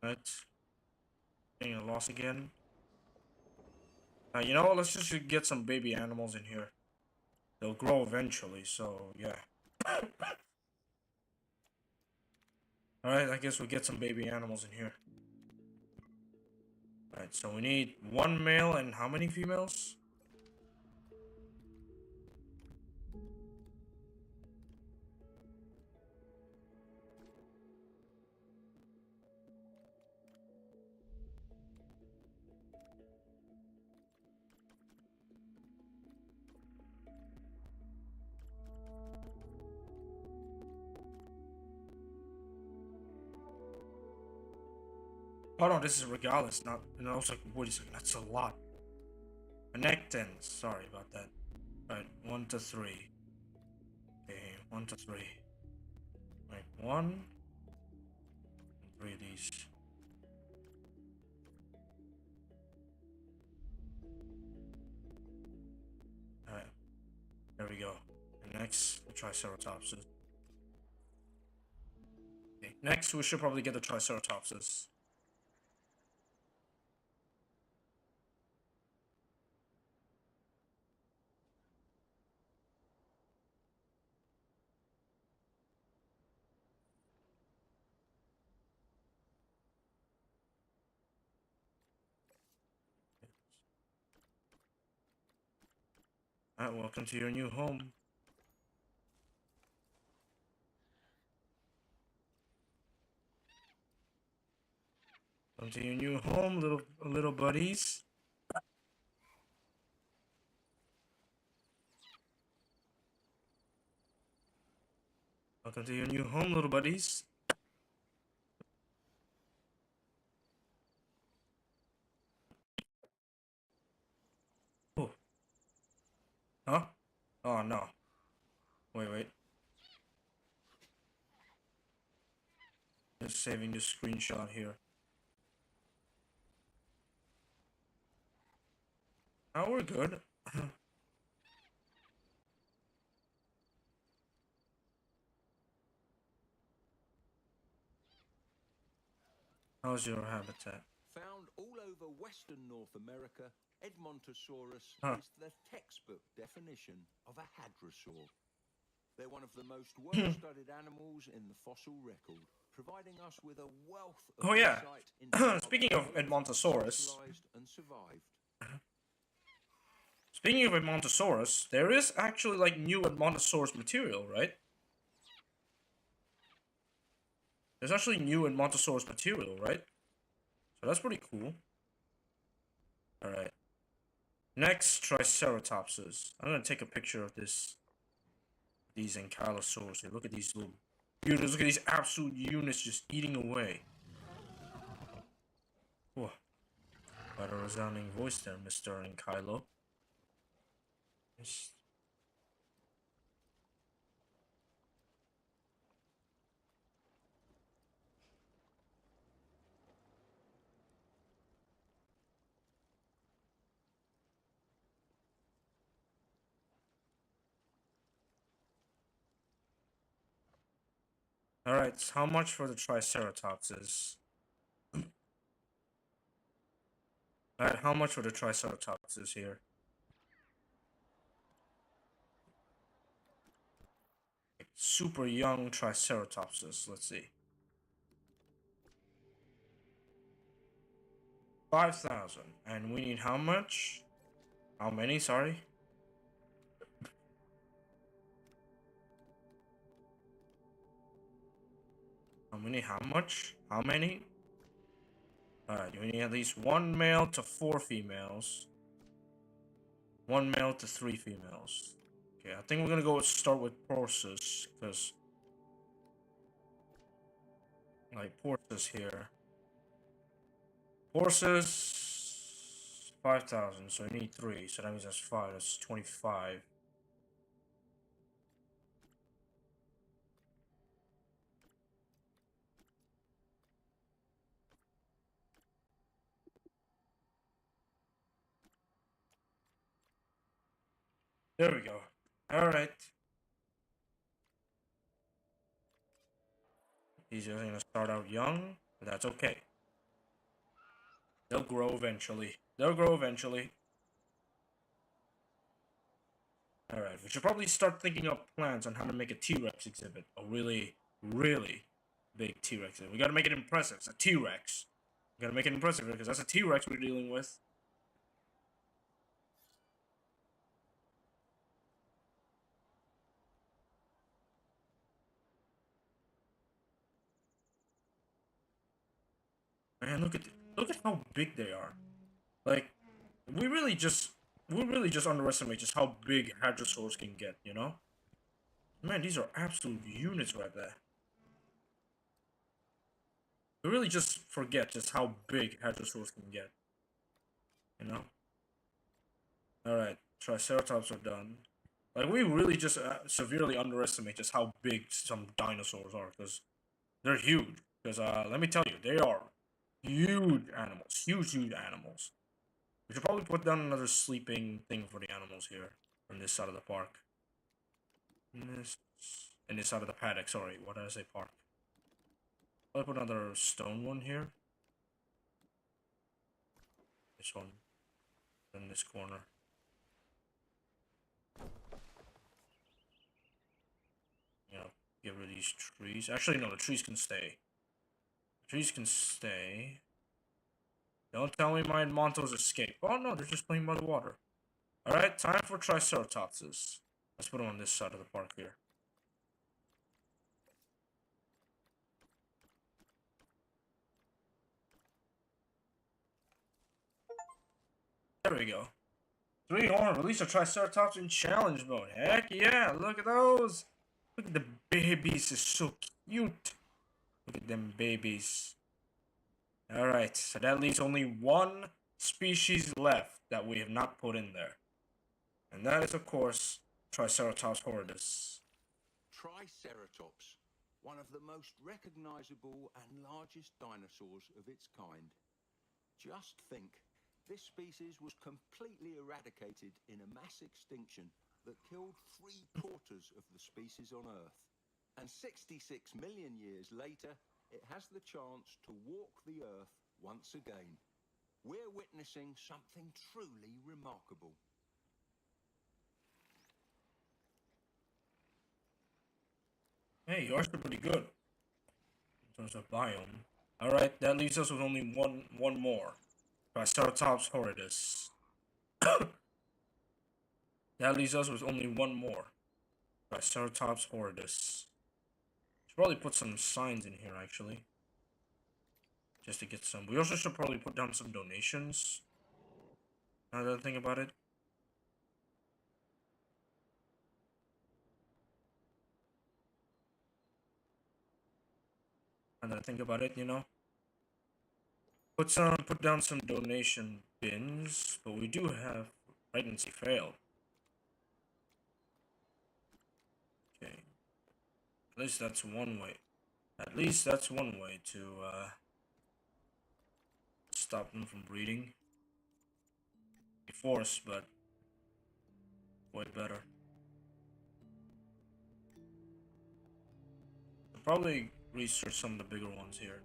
Right. Getting a loss again. You know what? Let's just get some baby animals in here. They'll grow eventually, so yeah. Alright, I guess we'll get some baby animals in here. Alright, so we need one male and how many females? Oh no, this is regardless, not. And I was like, wait a second, that's a lot. Connectins, sorry about that. Alright, 1 to 3. Okay, 1 to 3. Right, 1. And 3 of these. Alright, there we go. And next, the Triceratopses. Okay, next, we should probably get the Triceratopses. Alright, welcome to your new home. Welcome to your new home, little buddies. Welcome to your new home, little buddies. Oh. Huh? Oh no. Wait. Just saving the screenshot here. Oh, we're good. How's your habitat? Found all over Western North America, Edmontosaurus Huh. is the textbook definition of a hadrosaur. They're one of the most well-studied animals in the fossil record, providing us with a wealth of Oh yeah. insight into Speaking of Edmontosaurus. fossilized and survived. Speaking of Edmontosaurus, there is actually like new Edmontosaurus material, right? There's actually new Edmontosaurus material, right? So that's pretty cool. Alright. Next, Triceratopses. I'm gonna take a picture of this. These Ankylosaurs here. Look at these little units. Look at these absolute units just eating away. Whoa. Quite a resounding voice there, Mr. Ankylo. Yes. Alright, so how much for the Triceratopses? Alright, how much for the Triceratopses here? Super young Triceratopses, let's see. 5,000. And we need how much? How many, sorry? We need how much? How many? Alright, we need at least 1 male to 4 females. 1 male to 3 females. Okay, I think we're gonna start with Porsus, because like Porsus here. Porsus 5,000, so we need 3, so that means that's 5, that's 25. There we go. Alright. These are gonna start out young, but that's okay. They'll grow eventually. They'll grow eventually. Alright, we should probably start thinking up plans on how to make a T-Rex exhibit. A really, really big T-Rex exhibit. We gotta make it impressive. It's a T-Rex. We gotta make it impressive because that's a T-Rex we're dealing with. Man, look at how big they are. Like, we really just underestimate just how big hadrosaurs can get, you know? Man, these are absolute units right there. We really just forget just how big hadrosaurs can get. You know? Alright, Triceratops are done. Like, we really just severely underestimate just how big some dinosaurs are, because they're huge. Because, let me tell you, they are huge animals. Huge, huge animals. We should probably put down another sleeping thing for the animals here. On this side of the park. In this side of the paddock, sorry. What did I say, park? I'll put another stone one here. This one. In this corner. You know, get rid of these trees. Actually, no, the trees can stay. The trees can stay. Don't tell me my Montos escape. Oh no, they're just playing by the water. Alright, time for Triceratopses. Let's put them on this side of the park here. There we go. 3 horn, release a Triceratops in challenge mode. Heck yeah, look at those. Look at the babies, it's so cute. Look at them babies. Alright, so that leaves only one species left that we have not put in there. And that is, of course, Triceratops horridus. Triceratops, one of the most recognizable and largest dinosaurs of its kind. Just think, this species was completely eradicated in a mass extinction that killed 3/4 of the species on Earth. And 66 million years later, it has the chance to walk the Earth once again. We're witnessing something truly remarkable. Hey, yours are pretty good. In terms of biome. Alright, that leaves us with only one more. Triceratops horridus. That leaves us with only one more. Triceratops horridus. Should probably put some signs in here, actually. Just to get some. We also should probably put down some donations. Now that I think about it. Now that I think about it, you know. Put down some donation bins, but we do have pregnancy failed. Okay. At least that's one way. At least that's one way to stop them from breeding. Be forced, but way better. I'll probably research some of the bigger ones here.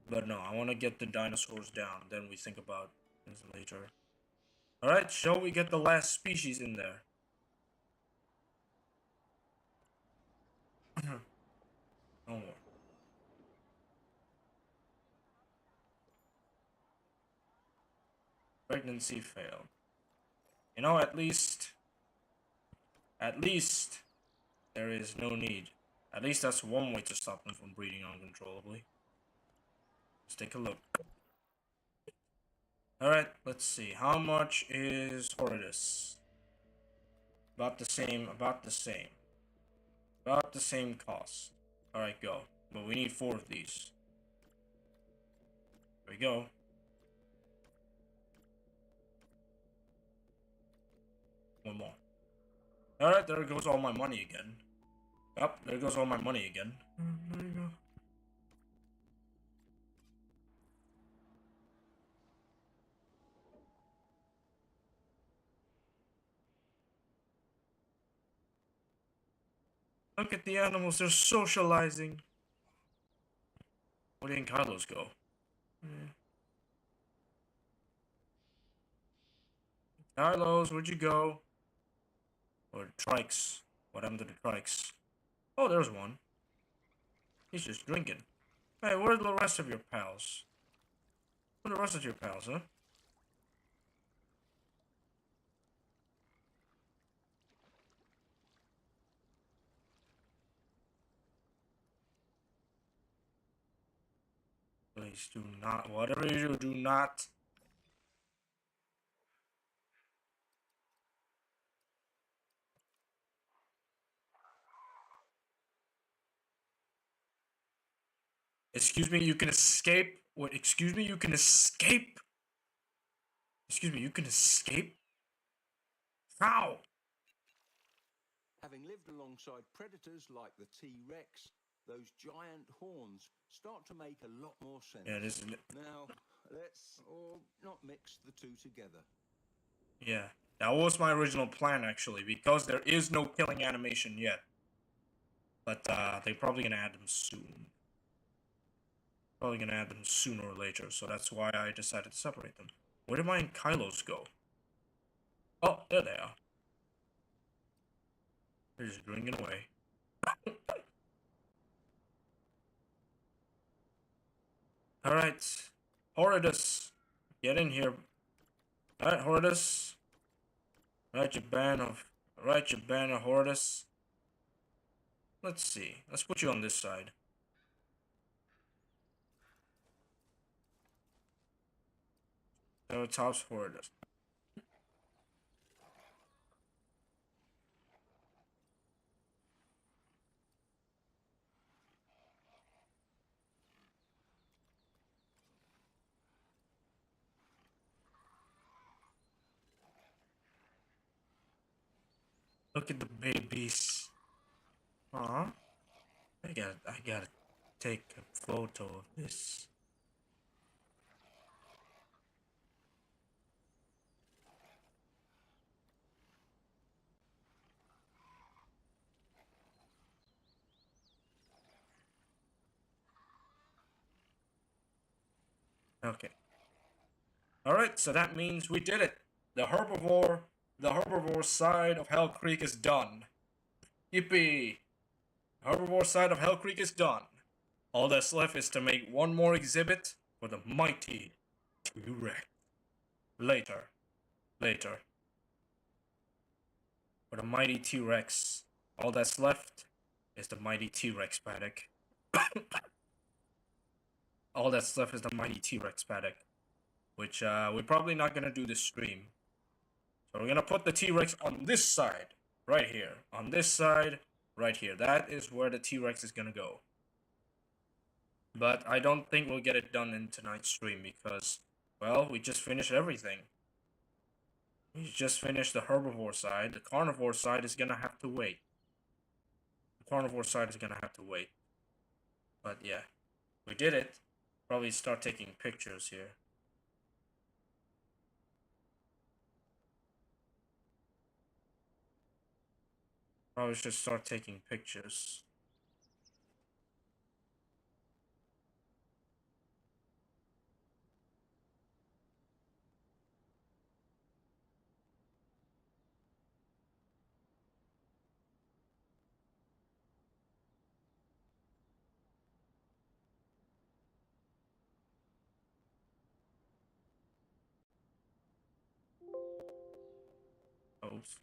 But no, I want to get the dinosaurs down, then we think about things later. Alright, shall we get the last species in there? No more. Pregnancy failed. You know, at least there is no need. At least that's one way to stop them from breeding uncontrollably. Let's take a look. Alright, let's see. How much is horridus? About the same, about the same. About the same cost. Alright, go. But we need 4 of these. There we go. One more. Alright, there goes all my money again. Yep, there goes all my money again. There you go. Look at the animals, they're socializing. Where did Carlos go? Kylos, where'd you go? Or trikes. What happened to the trikes? Oh, there's one. He's just drinking. Hey, where are the rest of your pals? Where are the rest of your pals, huh? Please do not. Whatever you do, do not. Excuse me, you can escape. What? Excuse me, you can escape. Excuse me, you can escape? How? Having lived alongside predators like the T-Rex, those giant horns start to make a lot more sense. Yeah, this is. Now, let's all not mix the two together. Yeah, that was my original plan actually, because there is no killing animation yet. But they're probably gonna add them soon. Probably gonna add them sooner or later, so that's why I decided to separate them. Where did my Kylos go? Oh, there they are. They're just drinking away. Alright. Horridus. Get in here. Alright, Horridus. Right, you banner Horridus. Let's see. Let's put you on this side. Tops Horridus. Look at the babies. Aw. I gotta take a photo of this. Okay. Alright, so that means we did it. The herbivore side of Hell Creek is done. Yippee! Herbivore side of Hell Creek is done. All that's left is to make one more exhibit for the mighty T-Rex. Later. For the mighty T-Rex. All that's left is the mighty T-Rex paddock. All that's left is the mighty T-Rex paddock. Which, we're probably not gonna do this stream. So we're gonna put the T-Rex on this side. Right here. On this side, right here. That is where the T-Rex is gonna go. But I don't think we'll get it done in tonight's stream because, well, we just finished everything. We just finished the herbivore side. The carnivore side is gonna have to wait. The carnivore side is gonna have to wait. But yeah, we did it. Probably start taking pictures here. Probably should start taking pictures. Oops.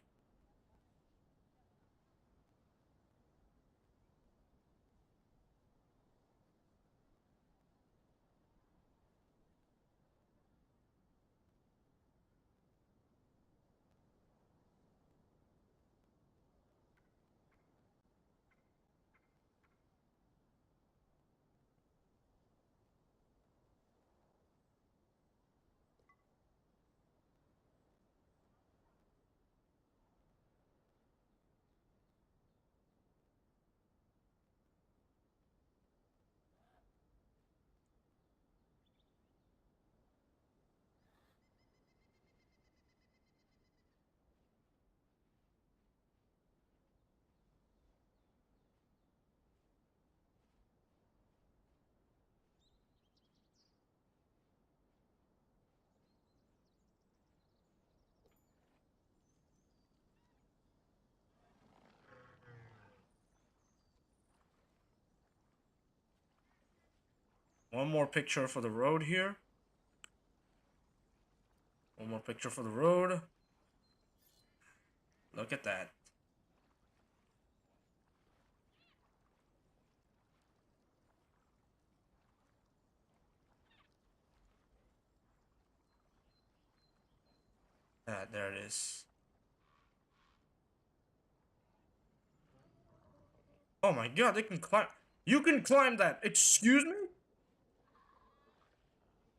One more picture for the road here. One more picture for the road. Look at that. There it is. Oh my god, they can climb. You can climb that. Excuse me?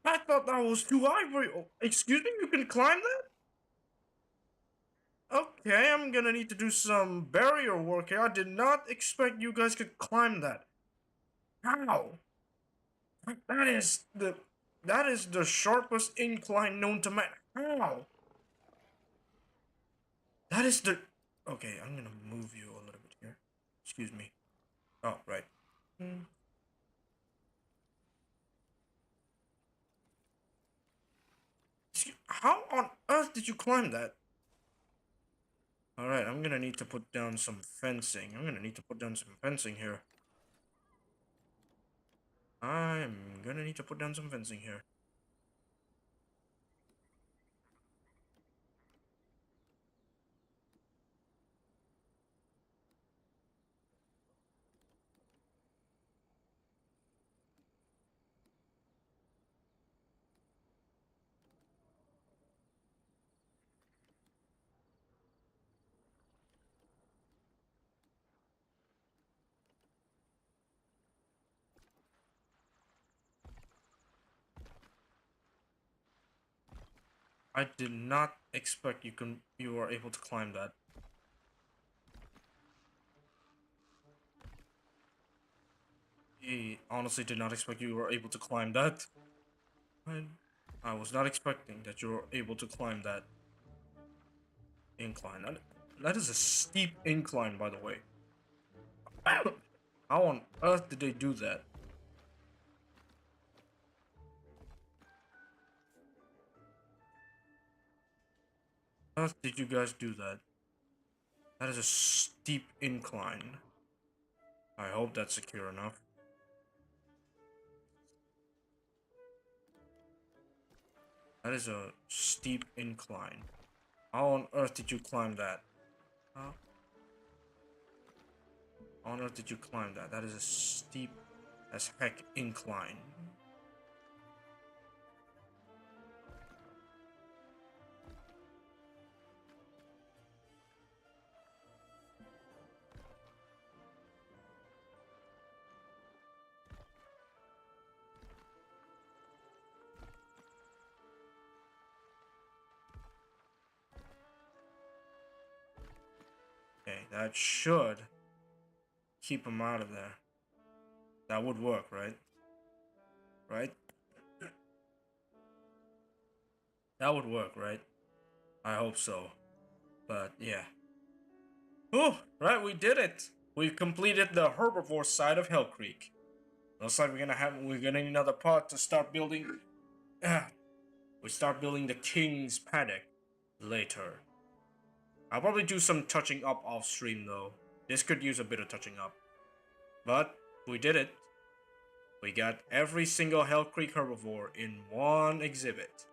I thought that was too high for you. Oh, excuse me? You can climb that? Okay, I'm gonna need to do some barrier work here. I did not expect you guys could climb that. How? That is the sharpest incline known to man. How? That is the. Okay, I'm gonna move you a little bit here. Excuse me. Oh, right. How on earth did you climb that? Alright, I'm gonna need to put down some fencing. Here. I'm gonna need to put down some fencing here. I did not expect you were able to climb that. I honestly did not expect you were able to climb that. I was not expecting that you were able to climb that incline. That is a steep incline, by the way. How on earth did they do that? How on earth did you guys do that? That is a steep incline. I hope that's secure enough. That is a steep incline. How on earth did you climb that? How on earth did you climb that? That is a steep as heck incline. Okay, that should keep him out of there. That would work, right? Right? That would work, right? I hope so. But yeah. Oh, right, we did it. We've completed the herbivore side of Hell Creek. Looks like we're gonna need another part to start building. We start building the King's Paddock later. I'll probably do some touching up off stream though. This could use a bit of touching up. But we did it. We got every single Hell Creek herbivore in one exhibit.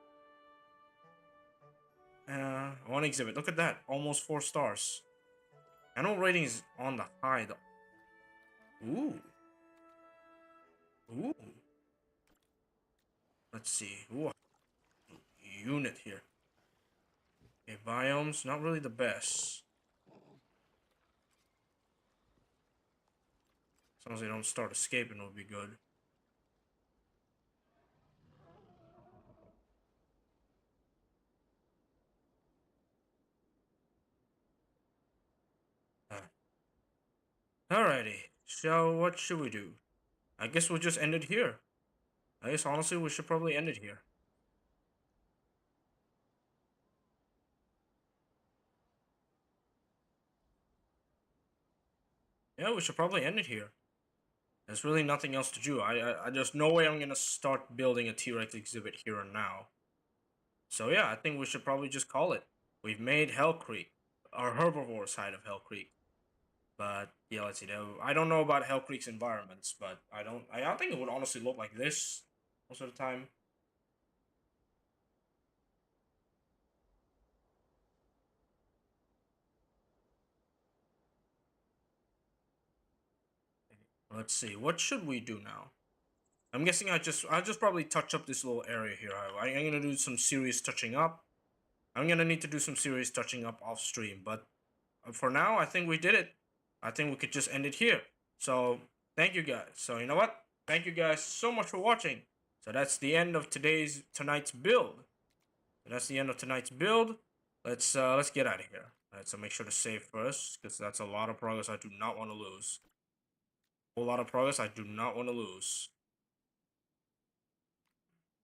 One exhibit. Look at that. Almost 4 stars. Animal rating is on the high though. Ooh. Ooh. Let's see. Ooh. Unit here. Okay, biomes, not really the best. As long as they don't start escaping would be good. Alrighty, so what should we do? I guess we'll just end it here. I guess honestly we should probably end it here. Yeah, we should probably end it here. There's really nothing else to do. There's no way I'm gonna start building a T-Rex exhibit here and now. So yeah, I think we should probably just call it. We've made Hell Creek, our herbivore side of Hell Creek. But yeah, let's see. Though I don't know about Hell Creek's environments, but I don't think it would honestly look like this most of the time. Let's see. What should we do now? I'm guessing I'll just probably touch up this little area here. I'm gonna do some serious touching up. I'm gonna need to do some serious touching up off stream, but for now, I think we did it. I think we could just end it here. So thank you guys. So you know what? Thank you guys so much for watching. So that's the end of tonight's build. So that's the end of tonight's build. Let's get out of here. Alright, so make sure to save first, because that's a lot of progress I do not want to lose. A whole lot of progress I do not want to lose.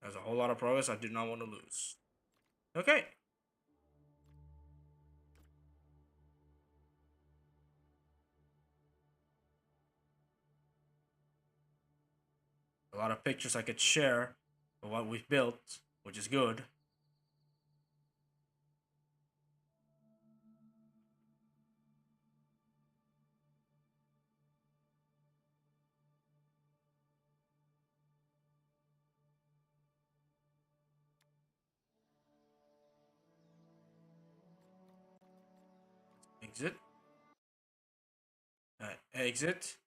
There's a whole lot of progress I did not want to lose. Okay. A lot of pictures I could share of what we've built, which is good. Exit. Alright, exit.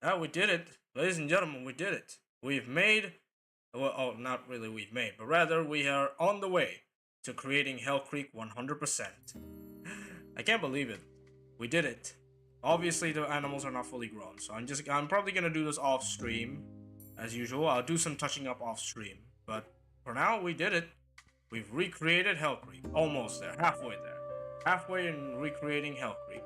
Ah, we did it. Ladies and gentlemen, we did it. We've made, well, oh, not really we've made, but rather we are on the way to creating Hell Creek 100%. I can't believe it. We did it. Obviously, the animals are not fully grown, so I'm probably gonna do this off stream, as usual. I'll do some touching up off stream, but for now, we did it. We've recreated Hell Creek. Almost there, halfway there. Halfway in recreating Hell Creek.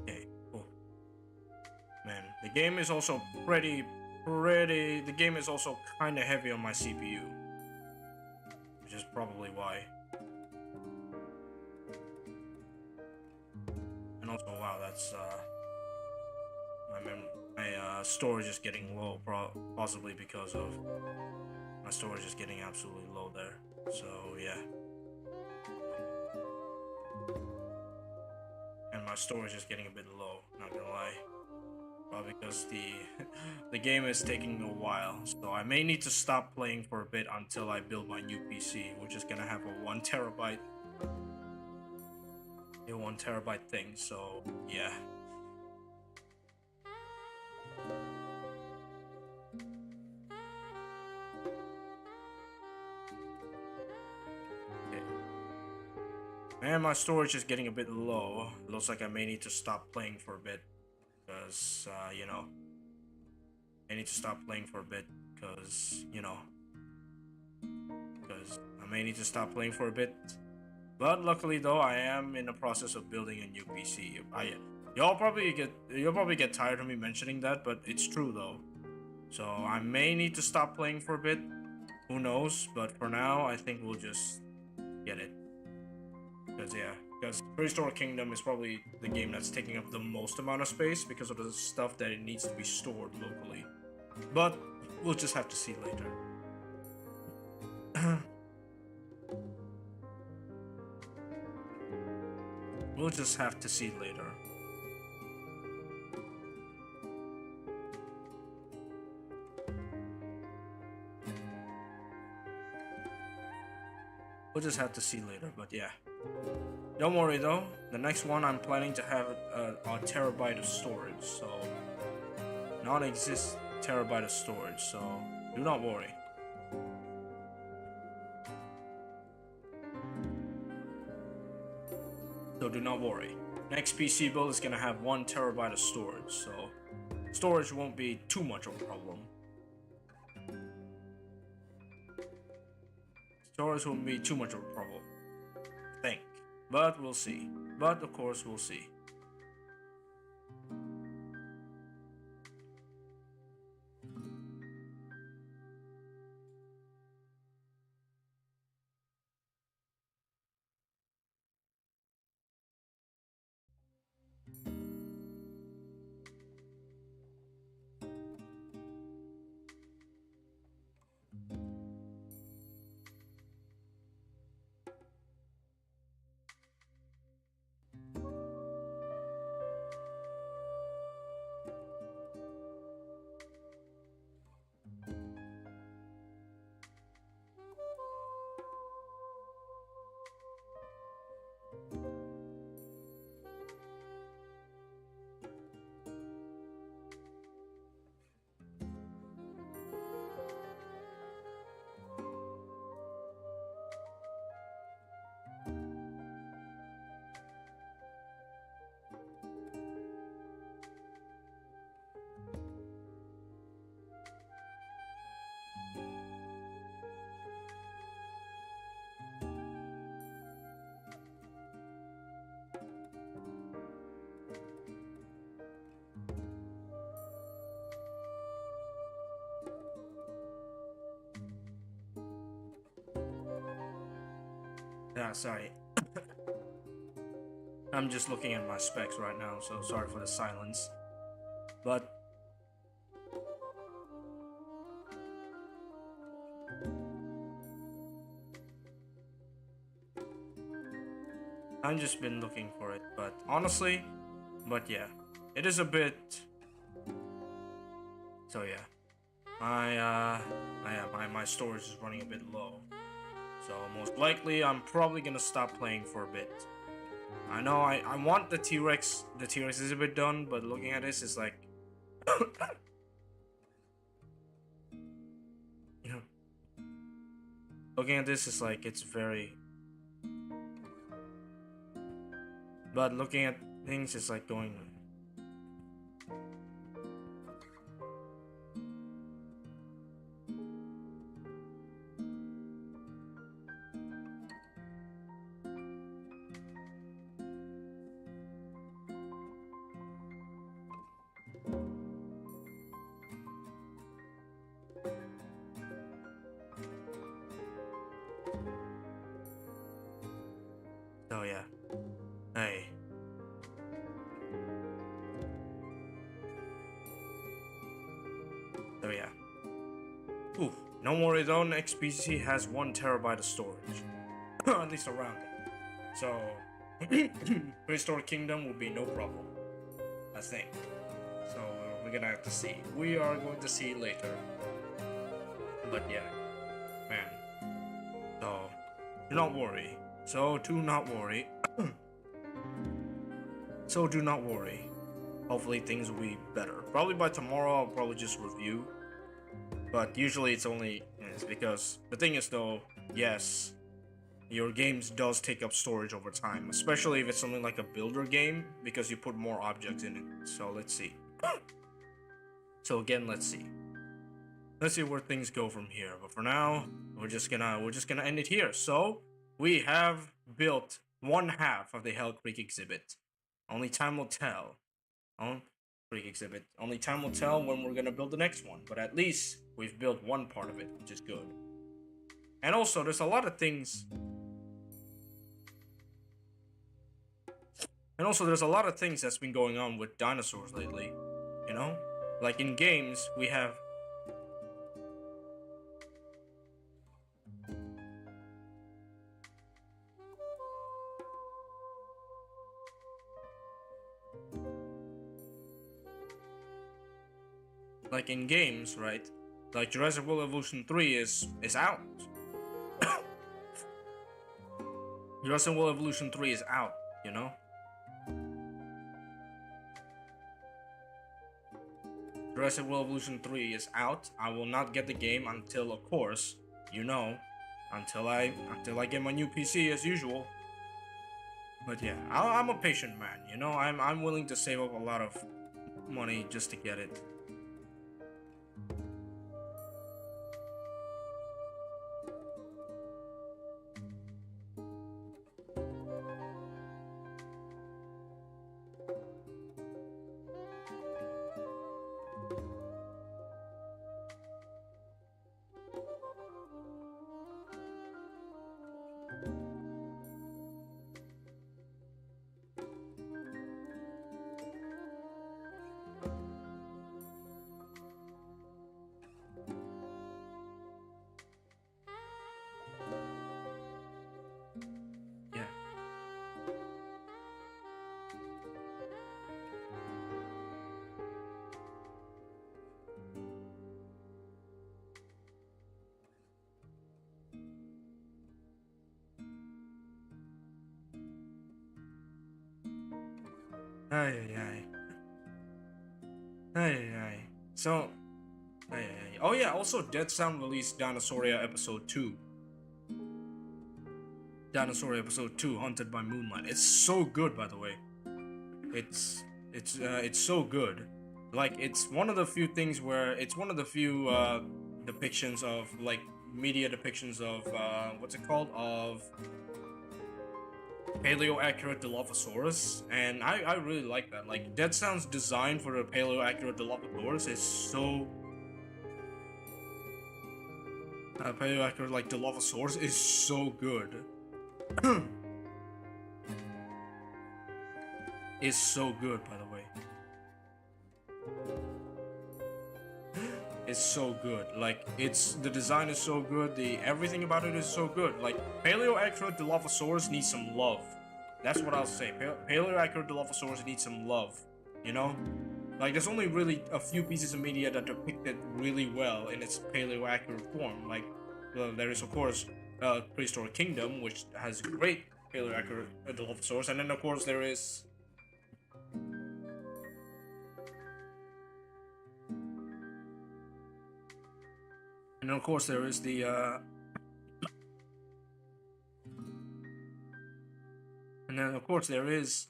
Okay, cool. Man, the game is also the game is also kind of heavy on my CPU. Which is probably why. And also, wow, that's, my storage is getting low, possibly because of my storage is getting absolutely low there. So, yeah. And my storage is getting a bit low, not gonna lie. Probably because the game is taking a while, so I may need to stop playing for a bit until I build my new PC, which is gonna have a 1 terabyte, a 1 terabyte thing. So yeah. Okay. Man, my storage is getting a bit low. Looks like I may need to stop playing for a bit, because you know, I need to stop playing for a bit because I may need to stop playing for a bit. But luckily, though, I am in the process of building a new PC. You'll probably get tired of me mentioning that, but it's true though. So I may need to stop playing for a bit. Who knows? But for now, I think we'll just get it. Because Prehistoric Kingdom is probably the game that's taking up the most amount of space because of the stuff that it needs to be stored locally. But we'll just have to see later. We'll just have to see later. We'll just have to see later, but yeah. Don't worry though, the next one I'm planning to have a terabyte of storage, so non-exist terabyte of storage, so do not worry. So do not worry. Next PC build is gonna have 1 terabyte of storage, so storage won't be too much of a problem. Storage won't be too much of a problem, I think. But we'll see. But of course we'll see. Sorry. I'm just looking at my specs right now, so sorry for the silence. But I've just been looking for it, but honestly, yeah, it is a bit. So yeah, my storage is running a bit low. So most likely, I'm probably gonna stop playing for a bit. I know I want the T-Rex is a bit done, but looking at this, it's like, you know, looking at this is like it's very. But looking at things is like going. So yeah. Hey. So yeah. Ooh, no worry though, next PC has 1 terabyte of storage. At least around it. So Prehistoric Kingdom will be no problem, I think. So we're gonna have to see. We are going to see later. But yeah, man. So do not worry. So do not worry. So do not worry. Hopefully things will be better. Probably by tomorrow I'll probably just review. But usually it's because the thing is though, yes, your games does take up storage over time, especially if it's something like a builder game, because you put more objects in it. So let's see. So again, let's see. Let's see where things go from here. But for now, we're just gonna end it here. So we have built 1/2 of the Hell Creek Exhibitt. Only time will tell. Creek Exhibitt. Only time will tell when we're gonna build the next one. But at least we've built one part of it, which is good. And also, there's a lot of things. And also, there's a lot of things that's been going on with dinosaurs lately. You know, like in games, we have. Like in games, right? Like Jurassic World Evolution 3 is out. Jurassic World Evolution 3 is out, you know? Jurassic World Evolution 3 is out. I will not get the game until, of course, you know, until I get my new PC as usual. But yeah, I'm a patient man, you know? I'm willing to save up a lot of money just to get it. So, oh yeah, also Dead Sound released Dinosauria Episode 2. Dinosauria Episode 2, Hunted by Moonlight. It's so good, by the way. It's so good. Like, it's one of the few things where, it's one of the few, depictions of, like, media depictions of, what's it called? Of paleo-accurate Dilophosaurus, and I really like that. Like, Dead Sound's design for the paleo-accurate Dilophosaurus is so... paleo-accurate, like, Dilophosaurus is so good. is so good, by the way. It's so good. Like, the design is so good. Everything about it is so good. Like, paleo accurate Dilophosaurus needs some love. That's what I'll say. Paleo accurate Dilophosaurus needs some love. You know, like there's only really a few pieces of media that depict it really well in its paleo accurate form. Like, there is of course Prehistoric Kingdom, which has great paleo accurate Dilophosaurus, and then of course there is. And then of course there is the and then of course there is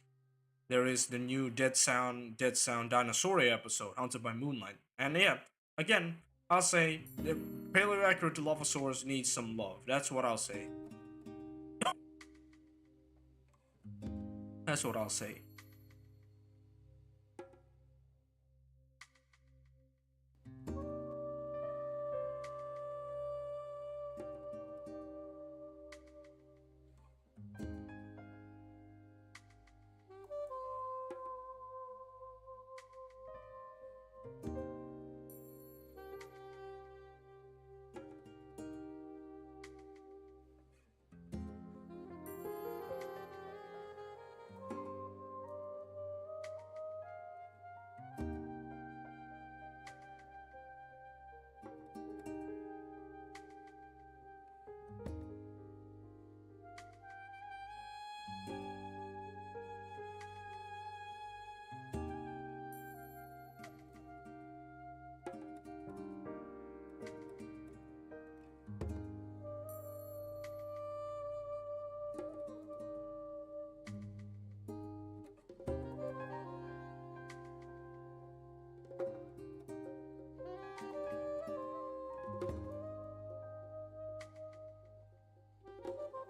the new Dead Sound Dinosauria episode, Haunted by Moonlight. And yeah, again, I'll say the paleo accurate Dilophosaurus needs some love. That's what I'll say. That's what I'll say.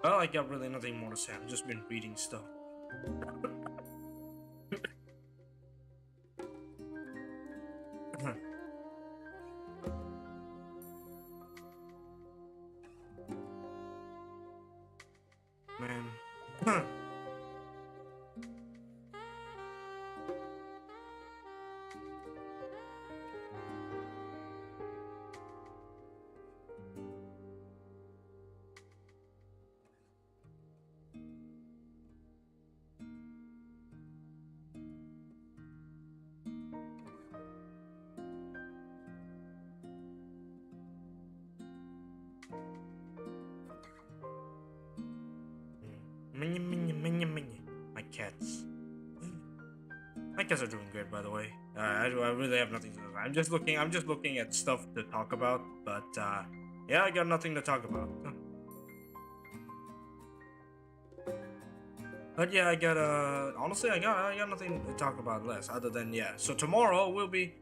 Well, I got really nothing more to say. I've just been reading stuff. Man. My cats. My cats are doing good, by the way. I really have nothing to do. I'm just looking at stuff to talk about, but yeah, I got nothing to talk about. But yeah, honestly, I got nothing to talk about less other than, yeah. So tomorrow will be.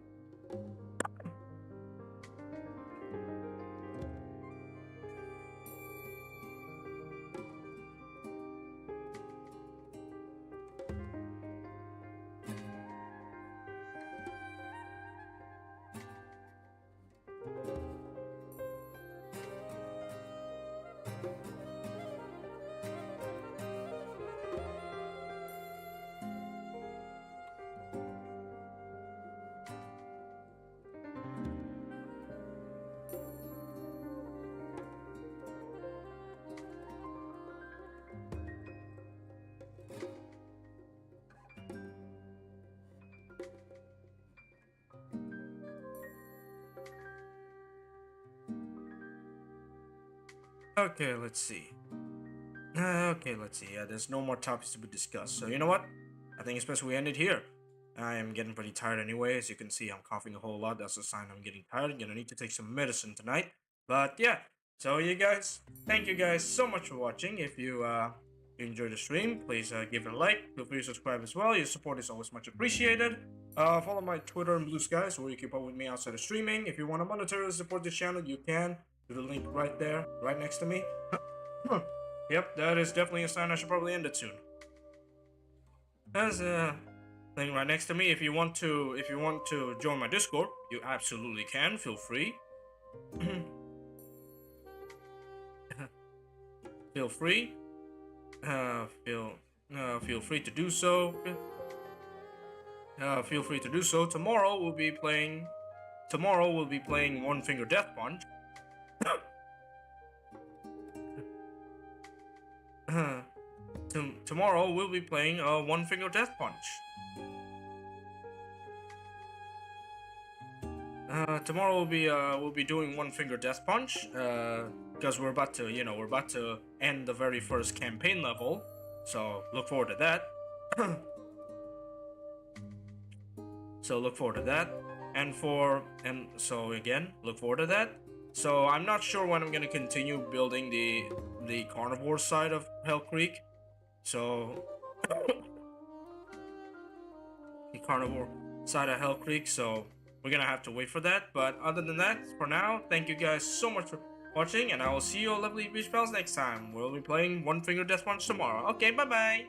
Okay, let's see. Yeah, there's no more topics to be discussed. So you know what? I think it's best we end it here. I am getting pretty tired anyway. As you can see, I'm coughing a whole lot. That's a sign I'm getting tired. I'm gonna need to take some medicine tonight. But yeah, so you guys, thank you guys so much for watching. If you enjoyed the stream, please give it a like. Feel free to subscribe as well. Your support is always much appreciated. Follow my Twitter and Blue Skies, where you keep up with me outside of streaming. If you want to monetarily support this channel, you can. The link right there, right next to me. Yep, that is definitely a sign I should probably end it soon. There's a thing right next to me. If you want to join my Discord, you absolutely can. Feel free. Feel free. Feel free to do so. Feel free to do so. Tomorrow we'll be playing One Finger Death Punch. Tomorrow we'll be playing One Finger Death Punch. Tomorrow we'll be doing One Finger Death Punch because we're about to end the very first campaign level, so look forward to that. Look forward to that, look forward to that. So I'm not sure when I'm gonna continue building the carnivore side of Hell Creek. So the carnivore side of Hell Creek. So we're gonna have to wait for that. But other than that, for now, thank you guys so much for watching, and I will see you lovely beach pals next time. We'll be playing One Finger Death Punch tomorrow. Okay, bye bye.